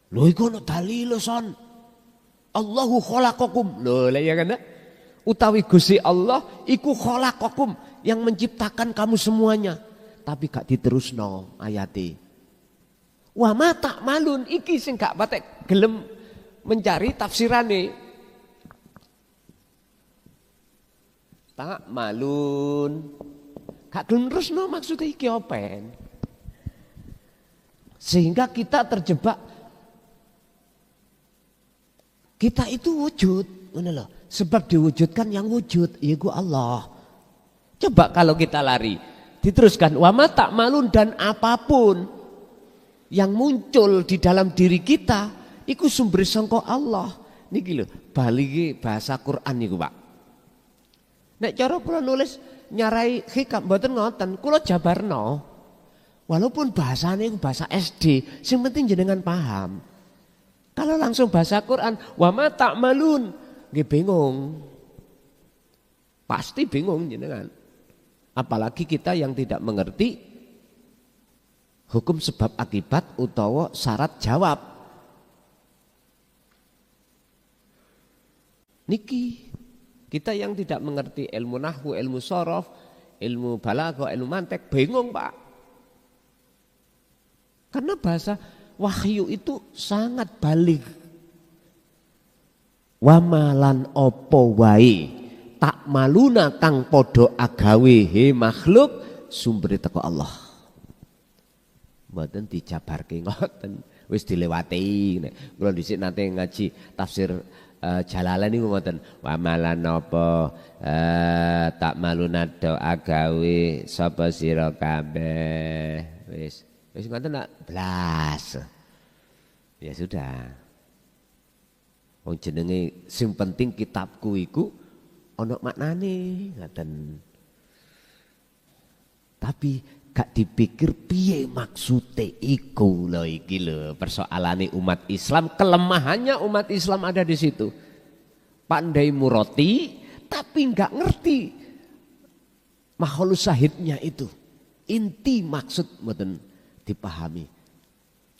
Lho iku ono dalil son. Allahu khalaqakum. Lho lha ya kan? Utawi Gusti Allah iku khalaqakum yang menciptakan kamu semuanya. Tapi gak diterusno ayate. Wa ma ta'malun iki sing gak patek gelem mencari tafsirane. Ta'malun. Gak gelem terusno maksudnya iki open. Sehingga kita terjebak. Kita itu wujud, ngono lho. Sebab diwujudkan yang wujud, yaitu Allah. Coba kalau kita lari, diteruskan wa ma ta'malun dan apapun yang muncul di dalam diri kita iku sumber sangka Allah. Niki lho, bali bahasa Quran niku, Pak. Nek cara kula nulis nyarai hikam mboten ngoten, kula jabarno. Walaupun bahasanya itu bahasa SD, yang penting jenengan paham. Kalau langsung bahasa Quran, wa ma ta'malun, nggih bingung. Pasti bingung jenengan. Apalagi kita yang tidak mengerti hukum sebab akibat utawa syarat jawab. Niki kita yang tidak mengerti ilmu nahwu, ilmu shorof, ilmu balaghah, ilmu mantek bingung Pak. Karena bahasa wahyu itu sangat balik. Wamalan opo wae tak maluna kang podo agawe he makhluk sumber teko Allah. Mboten dijabarke ngoten, wis dilewati. Kula dhisik nate ngaji tafsir Jalalain niku ngoten. Wamalan opo tak maluna do agawe sapa sira kabeh. Wis ngoten nak blas. Ya sudah. Wong jenenge sing penting kitabku iku ana maknane ngoten. Tapi gak dipikir piye maksude iku lho iki lho persoalane umat Islam, kelemahannya umat Islam ada di situ. Pandai muroti tapi enggak ngerti makhluk syahidnya itu. Inti maksud mboten dipahami.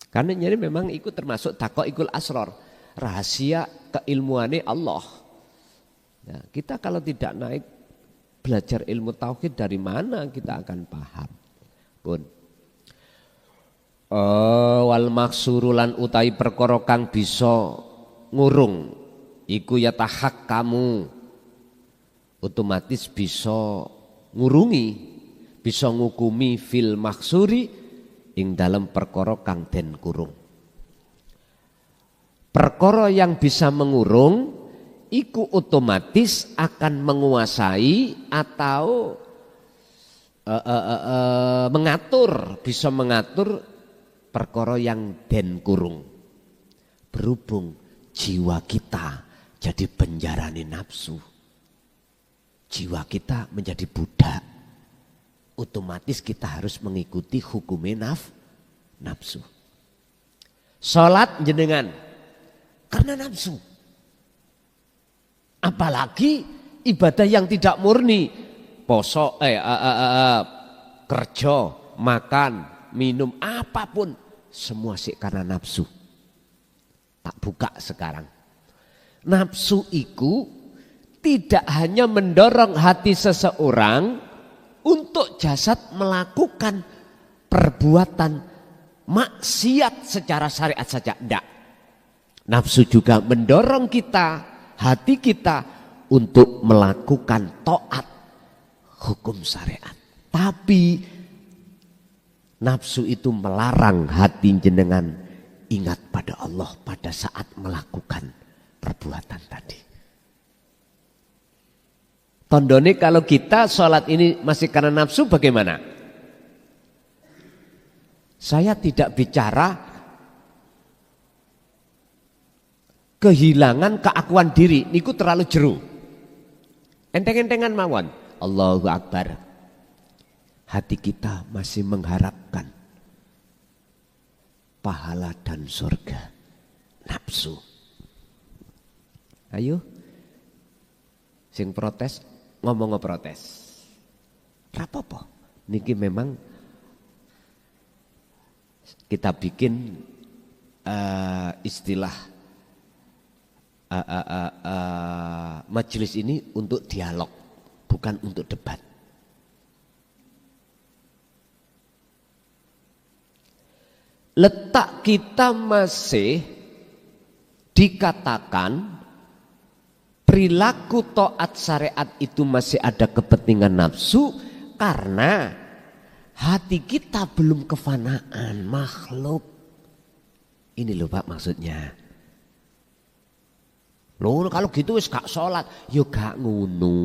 Karena jadi memang ikut termasuk taqaikul asrar, rahasia keilmuannya Allah. Ya, kita kalau tidak naik belajar ilmu tauhid dari mana kita akan paham? Pun. Wal maksurulan utai perkara kang bisa ngurung iku ya tahak kamu otomatis bisa ngurungi, bisa ngukumi fil maksuri ing dalam perkara kang den kurung. Perkara yang bisa mengurung iku otomatis akan menguasai atau mengatur, bisa mengatur perkara yang den kurung. Berhubung jiwa kita jadi penjarane nafsu, jiwa kita menjadi budak, otomatis kita harus mengikuti hukumnya nafsu. Salat jenengan karena nafsu. Apalagi ibadah yang tidak murni, poso, kerja, makan, minum, apapun, semua sih karena nafsu. Tak buka sekarang. Nafsu itu tidak hanya mendorong hati seseorang untuk jasad melakukan perbuatan maksiat secara syariat saja, enggak. Nafsu juga mendorong kita, hati kita untuk melakukan taat hukum syariat. Tapi nafsu itu melarang hati jenengan ingat pada Allah pada saat melakukan perbuatan tadi. Tondone kalau kita sholat ini masih karena nafsu bagaimana? Saya tidak bicara kehilangan keakuan diri, niku terlalu jeru. Enteng-entengan mawon. Allahu Akbar. Hati kita masih mengharapkan pahala dan surga. Nafsu. Ayo. Sing protes ngomong ngeprotes. Rapopo. Niki memang kita bikin istilah majelis ini untuk dialog, bukan untuk debat. Letak kita masih dikatakan perilaku taat syariat itu masih ada kepentingan nafsu karena hati kita belum kefanaan makhluk. Ini loh Pak maksudnya. Loh kalau gitu wis gak sholat, yo gak ngono.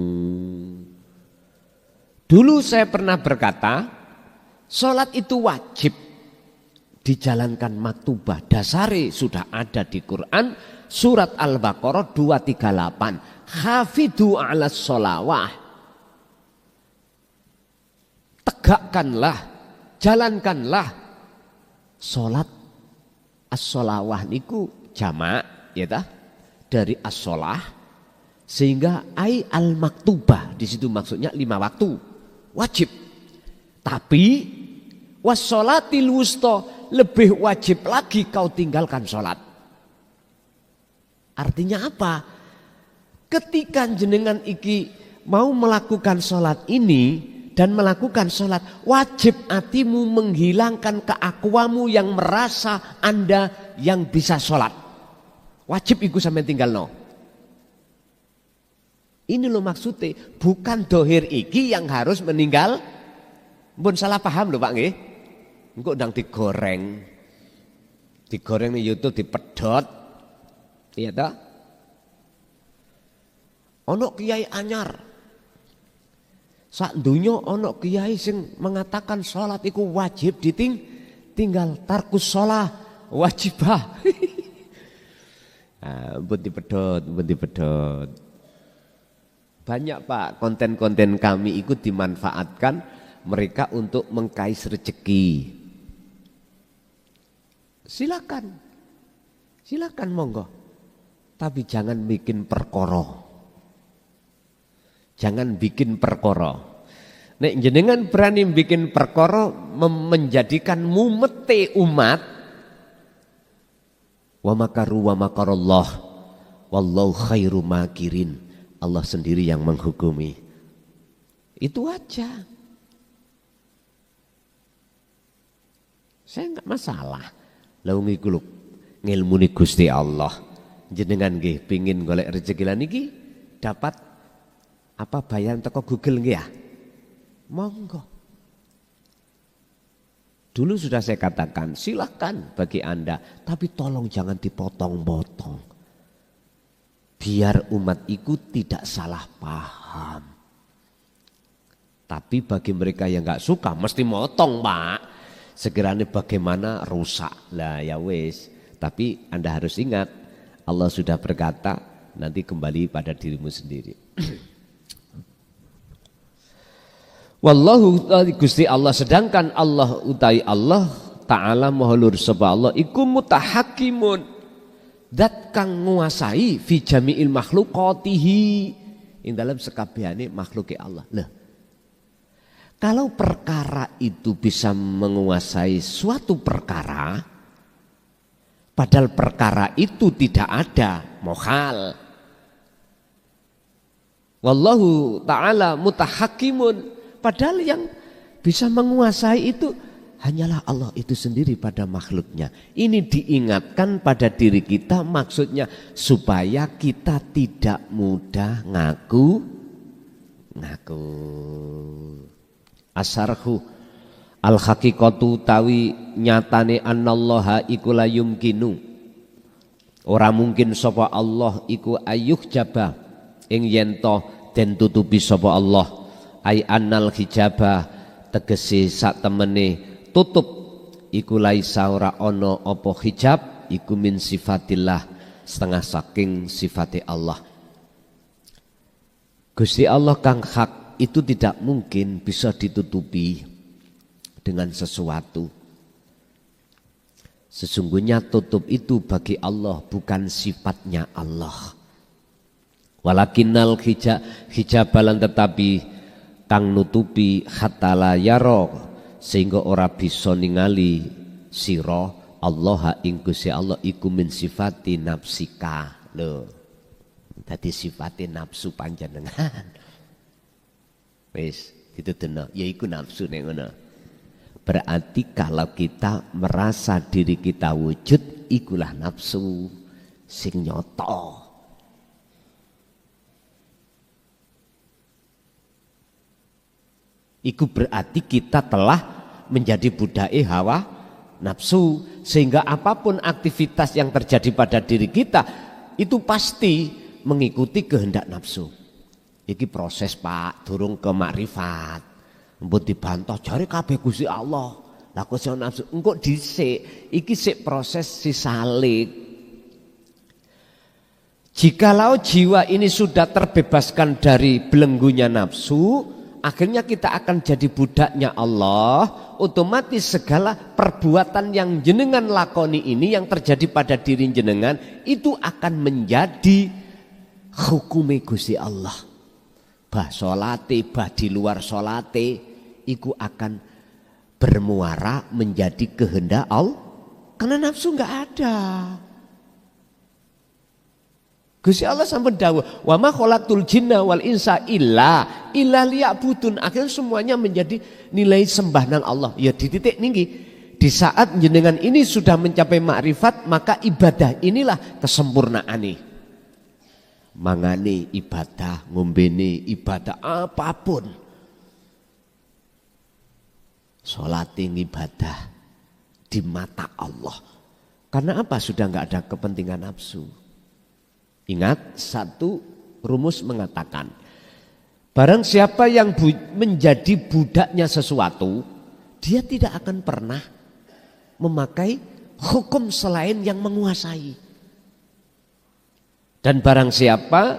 Dulu saya pernah berkata, sholat itu wajib dijalankan maktubah. Dasari sudah ada di Quran, surat Al-Baqarah 238. Hafidhu ala sholawah. Tegakkanlah, jalankanlah salat as-sholawah niku jamak ya ta dari as-sholah sehingga ai al-maktubah di situ maksudnya 5 waktu wajib. Tapi was-sholatil wusta lebih wajib lagi kau tinggalkan sholat. Artinya apa? Ketika jenengan iki mau melakukan sholat ini dan melakukan sholat, wajib hatimu menghilangkan keakuamu yang merasa Anda yang bisa sholat. Wajib iku sampai tinggal no. Ini loh maksudnya, bukan dohir iki yang harus meninggal. Mbun salah paham loh Pak nggih. Engko ndang digoreng. Digoreng ning YouTube dipedhot. Iya ta? Ono kiai anyar. Sak donya ono kiai sing mengatakan salat iku wajib tinggal tarkus shalah wajibah. Mbun dipedhot. Banyak Pak konten-konten kami ikut dimanfaatkan mereka untuk mengkais rezeki. Silakan monggo. Tapi jangan bikin perkara. Nek jenengan berani bikin perkara menjadikan mumete umat. Wa makaru wa makarallah wallahu khairu makirin. Allah sendiri yang menghukumi. Itu aja. Saya enggak masalah. Lalu ngiku ngilmuni Gusti Allah. Jenengan nggih pengin golek rezeki lan niki dapat apa bayaran teko Google nggih ya? Monggo. Dulu sudah saya katakan, silakan bagi Anda, tapi tolong jangan dipotong-potong. Biar umat itu tidak salah paham. Tapi bagi mereka yang enggak suka mesti motong, Pak. Sekiranya bagaimana rusak lah ya wis. Tapi Anda harus ingat Allah sudah berkata nanti kembali pada dirimu sendiri. Wallahu Gusti Allah, sedangkan Allah utai Allah Ta'ala mahalur sapa Allah iku mutahakimun zat kang nguasai fi jami'il makhluqatihi ing dalam sekabehane makhluke Allah. Lah kalau perkara itu bisa menguasai suatu perkara, padahal perkara itu tidak ada, mohal. Wallahu ta'ala mutahakimun, padahal yang bisa menguasai itu hanyalah Allah itu sendiri pada makhluknya. Ini diingatkan pada diri kita, maksudnya supaya kita tidak mudah ngaku. Asarhu al-haqiqatu tawi nyatane annallaha iku la yumkinu ora mungkin sapa Allah iku ayuh jabah ing yen to den tutupi sapa Allah ai annal hijabah tegese sak temene tutup iku laisa ora ana apa hijab iku min sifatillah setengah saking sifate Allah. Gusti Allah kang hak itu tidak mungkin bisa ditutupi dengan sesuatu. Sesungguhnya tutup itu bagi Allah bukan sifatnya Allah. Walakinnal hijabalan tetapi kang nutupi hatta la yara sehingga ora bisa ningali sira Allah ing Gusti Allah iku min sifati nafsika. Lho. Dadi sifate nafsu panjenengan. Wis dituduhno yaiku nafsu nek ngono. Berarti kalau kita merasa diri kita wujud ikulah nafsu sing nyata. Iku berarti kita telah menjadi budake hawa nafsu, sehingga apapun aktivitas yang terjadi pada diri kita itu pasti mengikuti kehendak nafsu. Iki proses Pak, durung ke makrifat. Mbok dibantah jare kabeh Gusti Allah. Lah kok iso nafsu? Engko dhisik, iki sik proses sisalik. Jikalau jiwa ini sudah terbebaskan dari belenggunya nafsu, akhirnya kita akan jadi budaknya Allah. Otomatis segala perbuatan yang jenengan lakoni ini yang terjadi pada diri jenengan itu akan menjadi hukume Gusti Allah. Bah solate, bah di luar solate, itu akan bermuara menjadi kehendak Allah. Karena nafsu nggak ada. Gusti Allah sampun dawuh, wa ma khalaqtul jinna wal insa illa liya'budun. Akhirnya semuanya menjadi nilai sembah nang Allah. Ya di titik niki, di saat jenengan ini sudah mencapai makrifat, maka ibadah inilah kesempurnaane. Mangane ibadah, ngombene ibadah, apapun. Sholating ibadah di mata Allah. Karena apa? Sudah nggak ada kepentingan nafsu. Ingat, satu rumus mengatakan, barang siapa yang menjadi budaknya sesuatu, dia tidak akan pernah memakai hukum selain yang menguasai. Dan barang siapa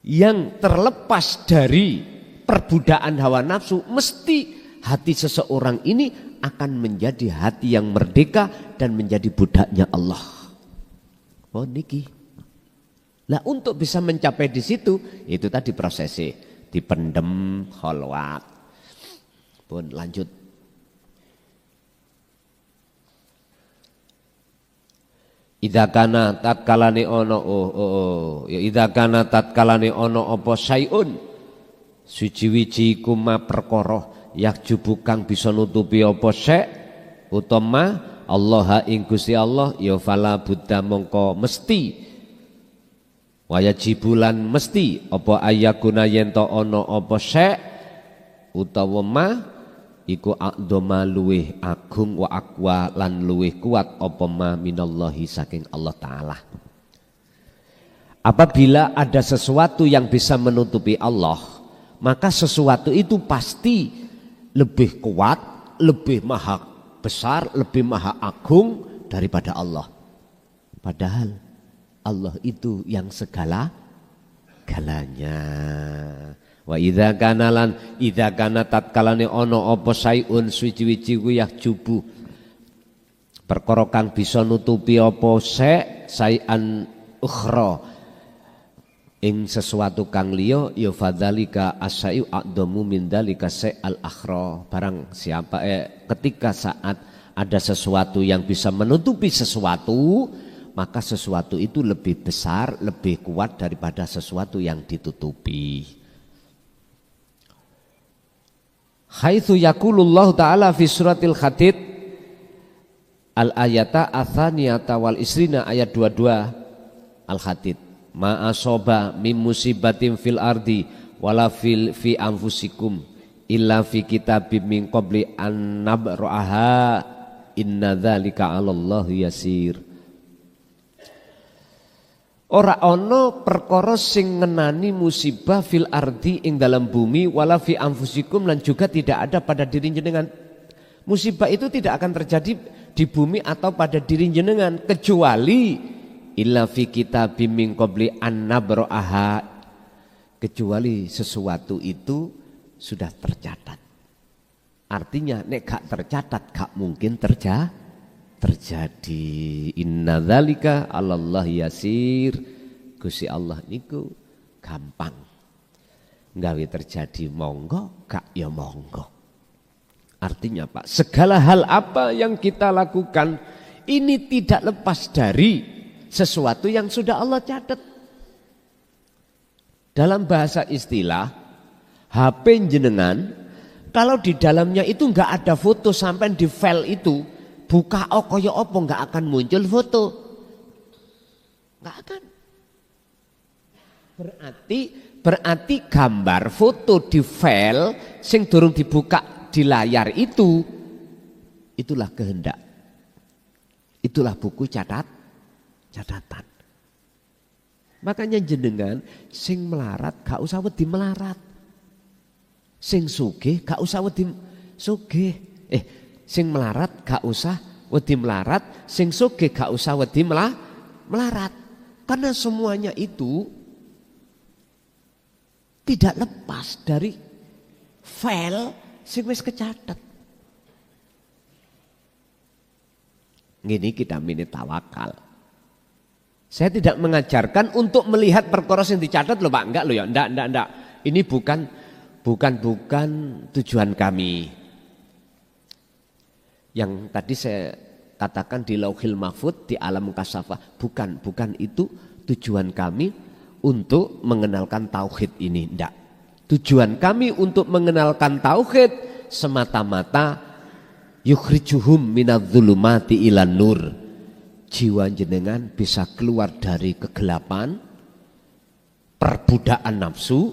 yang terlepas dari perbudakan hawa nafsu, mesti hati seseorang ini akan menjadi hati yang merdeka dan menjadi budaknya Allah. Oh niki. Lah untuk bisa mencapai di situ, itu tadi prosesnya dipendem kholwat. Pun lanjut. Idza kana tatkalane ono ya idza kana tatkalane ono apa sayun suci-wiji kuma perkara yakjubu kang bisa nutupi apa sek utama Allah ing Gusti Allah ya fala buddha mongko mesti wajibulan mesti apa ayakuna yen to ana apa sek utawa ma iku aqdama luweh agung wa aqwa lan luweh kuat apa ma minallahi saking Allah taala. Apabila ada sesuatu yang bisa menutupi Allah, maka sesuatu itu pasti lebih kuat, lebih maha besar, lebih maha agung daripada Allah. Padahal Allah itu yang segala-galanya. Wa idza kana lan idza kana tatkalane ana apa sayun suci-wici ku yahjubu perkara kang bisa nutupi apa sayan ukhra ing sesuatu kang liya ya fadzalika asyu aqdamu min dzalika al akhra. Barang siapa ketika saat ada sesuatu yang bisa menutupi sesuatu, maka sesuatu itu lebih besar, lebih kuat daripada sesuatu yang ditutupi. Haitsu yaqulullahu ta'ala fi suratil Hadid al ayata atsaniyata wal isrina ayat 22 al Hadid. Ma asoba min musibatin fil ardi wala fi anfusikum illa fi kitabim min qabli an nabra'aha inna dzalika 'alallahi yasir. Ora ana perkara sing ngenani musibah fil ardi ing dalam bumi wala fi anfusikum lan juga tidak ada pada diri jenengan. Musibah itu tidak akan terjadi di bumi atau pada diri jenengan kecuali illa fi kitabim min qabli an nabra'aha, kecuali sesuatu itu sudah tercatat. Artinya nek gak tercatat gak mungkin terjadi. Inna dzalika 'alallahi yasir. Gusti Allah niku gampang. Gawe terjadi monggo, gak ya monggo. Artinya Pak, segala hal apa yang kita lakukan ini tidak lepas dari sesuatu yang sudah Allah catat. Dalam bahasa istilah, HP jenengan, kalau di dalamnya itu enggak ada foto sampai di file itu, buka kaya apa enggak akan muncul foto. Enggak akan. Berarti gambar foto di file sing durung dibuka di layar itu, itulah kehendak. Itulah buku catatan. Makanya jenengan sing melarat gak usah wedi melarat. Sing sugih gak usah wedi sugih. Sing melarat gak usah wedi melarat, sing sugih gak usah wedi melarat. Karena semuanya itu tidak lepas dari file sing wis kecatet. Ngene kita mini tawakal. Saya tidak mengajarkan untuk melihat perkara yang dicatat loh Pak, enggak loh ya, enggak. Ini bukan tujuan kami. Yang tadi saya katakan di Lauhil Mahfud, di alam kasafah, bukan itu tujuan kami untuk mengenalkan tauhid ini, enggak. Tujuan kami untuk mengenalkan tauhid semata-mata yukhrijuhum minadz-dzulumati ilan nur. Jiwa jenengan bisa keluar dari kegelapan, perbudakan nafsu,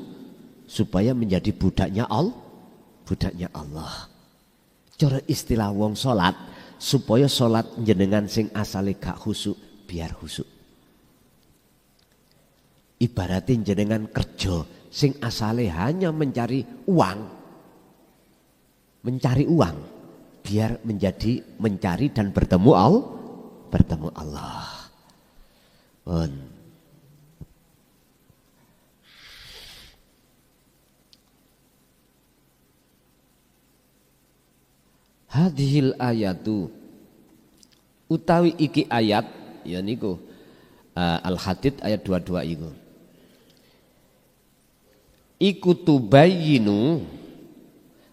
supaya menjadi budaknya Allah. Cara istilah wong salat, supaya salat jenengan sing asale gak khusuk biar khusuk. Ibaratin jenengan kerja sing asale hanya mencari uang biar menjadi mencari dan bertemu Allah. Hadhil ayatu utawi iki ayat ya niku Al-Hadid ayat 22 iku. Iku tubayyinu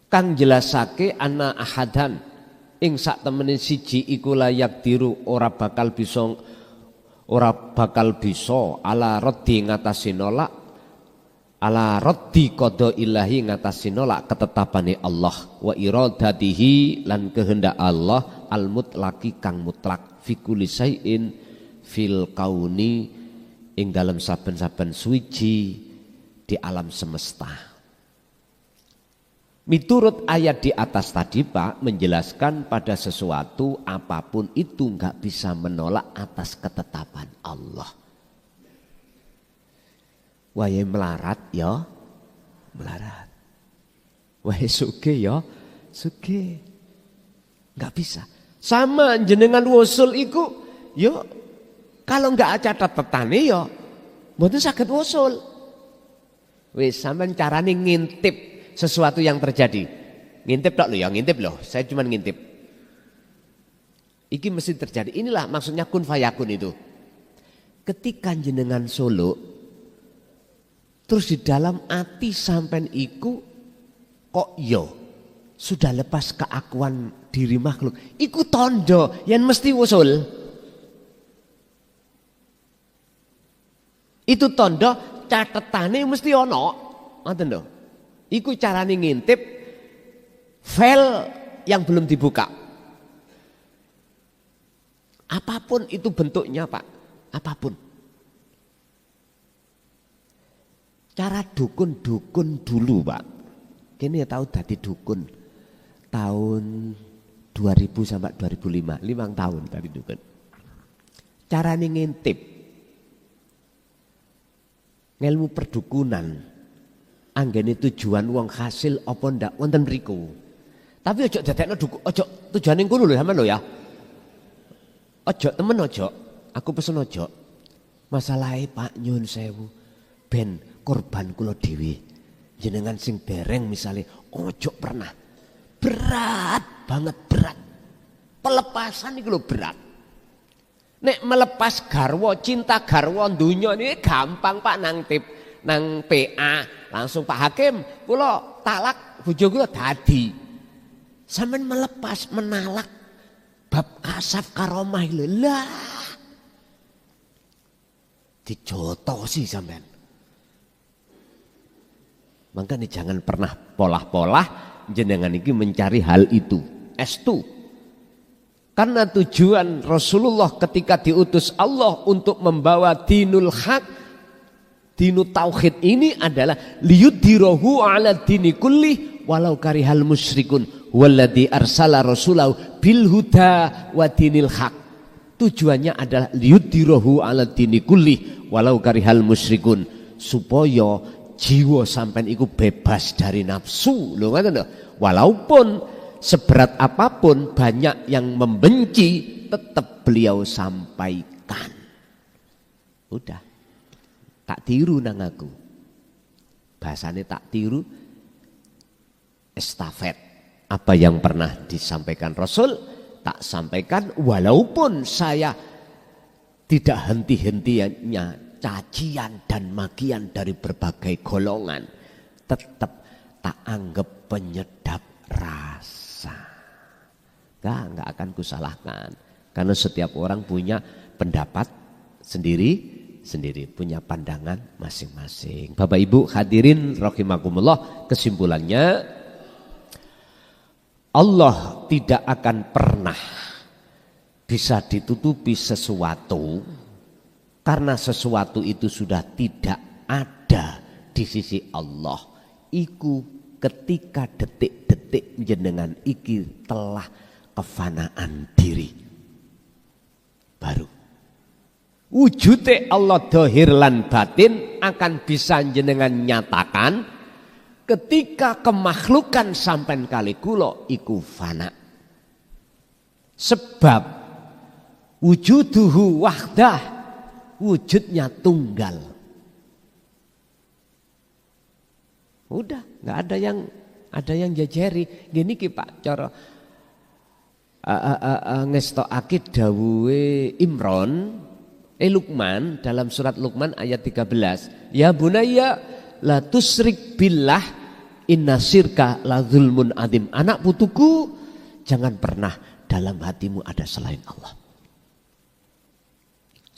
kang jelasake ana ahadan ing sak temene siji iku layak diru ora bakal bisa ala raddi ngatasi nolak, ala raddi qada ilahi ngatasi nolak ketetapane Allah wa iradatihi lan kehendak Allah al mutlaqi kang mutlak fi kulli syai'in fil kauni ing dalam saben-saben suci di alam semesta. Miturut ayat di atas tadi Pak menjelaskan pada sesuatu apapun itu enggak bisa menolak atas ketetapan Allah. Wahai melarat ya melarat. Wahai sugih ya sugih. Enggak bisa. Sama jenengan wusul iku yo kalau enggak catatane yo mboten saged wusul. Wis sampean carane ngintip sesuatu yang terjadi. Ngintip tok lho ya, ngintip loh. Saya cuma ngintip. Iki mesti terjadi. Inilah maksudnya kun fayakun itu. Ketika jenengan solo terus di dalam hati sampean iku kok yo sudah lepas keakuan diri makhluk. Iku tondo yang mesti wusul. Itu tondo catetane mesti ono. Ngoten lho. Iku carane ngintip file yang belum dibuka. Apapun itu bentuknya Pak, apapun. Cara dukun-dukun dulu Pak. Kini tahu dadi dukun tahun 2000 sampai 2005, 5 tahun tadi dukun. Carane ngintip ngelmu perdukunan. Anggene tujuan wong hasil apa ndak wonten mriku. Tapi ojo dadekno ojo tujuane ngono lho sampean lho ya. Ojo temen ojo. Aku pesen ojo. Masalahe Pak nyun sewu ben korban kula dhewe. Jenengan sing dereng misale ojo pernah. Berat banget berat. Pelepasan iki lho berat. Nek melepas garwa, cinta garwa donya ini gampang Pak nang PA langsung Pak Hakim kula talak bojo kula dadi. Sampeyan melepas menalak bab kasaf karomah lho lah. Dijotosi sampeyan. Makanya jangan pernah polah-polah jenengan iki mencari hal itu. Estu. Karena tujuan Rasulullah ketika diutus Allah untuk membawa dinul haq, dinu tauhid ini adalah liyudhirahu ala dini kulli walau karihal musyrikun walladzi arsala rasulahu bil huda wa dinil haq. Tujuannya adalah liyudhirahu ala dini kulli walau karihal musyrikun, supaya jiwa sampean iku bebas dari nafsu lho ngoten lho. Walaupun seberat apapun banyak yang membenci, tetap beliau sampaikan. Udah tak tiru nang aku. Bahasanya tak tiru, estafet. Apa yang pernah disampaikan Rasul, tak sampaikan walaupun saya tidak henti-hentinya cacian dan makian dari berbagai golongan. Tetap tak anggap penyedap rasa. Enggak akan kusalahkan. Karena setiap orang punya pendapat sendiri, punya pandangan masing-masing. Bapak Ibu hadirin rahimakumullah, kesimpulannya Allah tidak akan pernah bisa ditutupi sesuatu karena sesuatu itu sudah tidak ada di sisi Allah. Iku ketika detik-detik jenengan iki telah kefanaan diri. Baru wujude Allah dohir lan batin akan bisa jenengan nyatakan ketika kemakhlukan sampai kali kulo iku fana. Sebab wujuduhu wahdah, wujudnya tunggal. Udah, nggak ada yang jajari. Gini ki Pak cara ngestokake dawuhe Imron Luqman dalam surat Luqman ayat 13. Ya bunayya la tusrik billah inna syirka la zulmun adzim. Anak putuku, jangan pernah dalam hatimu ada selain Allah.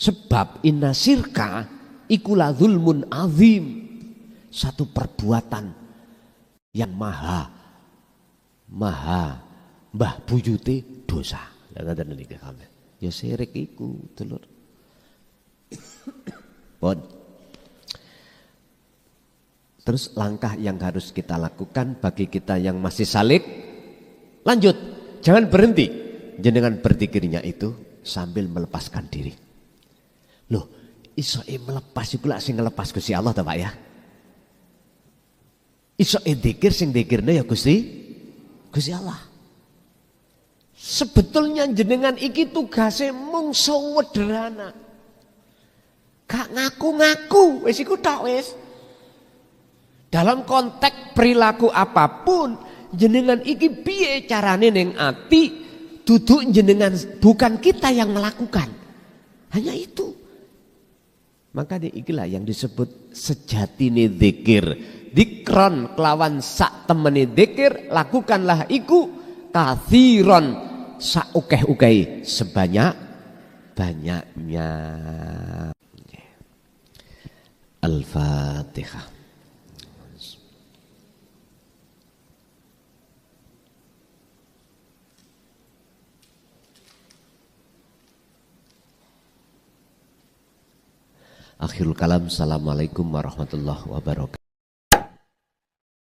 Sebab inna syirka iku la zulmun adzim. Satu perbuatan yang maha mbah buyute dosa. Ya syirik iku dulur. Bon. Terus langkah yang harus kita lakukan bagi kita yang masih salik, lanjut, jangan berhenti. Jenengan berzikirnya itu sambil melepaskan diri. Loh, isoe melepas iku lak sing ngelepas Gusti Allah ta Pak ya? Isoe dzikir sing dzikirne ya Gusti Allah. Sebetulnya jenengan iki tugase mung sederhana. Gak ngaku-ngaku, wis iku tok wis. Dalam konteks perilaku apapun, jenengan iki piye carane ning ati, duduk jenengan, bukan kita yang melakukan. Hanya itu. Maka ikilah yang disebut sejatine zikir. Dikron kelawan sak temene zikir, lakukanlah iku kathiron sak ukeh-ukeh sebanyak-banyaknya. Al-Fatihah. Akhirul kalam. Assalamualaikum warahmatullahi wabarakatuh.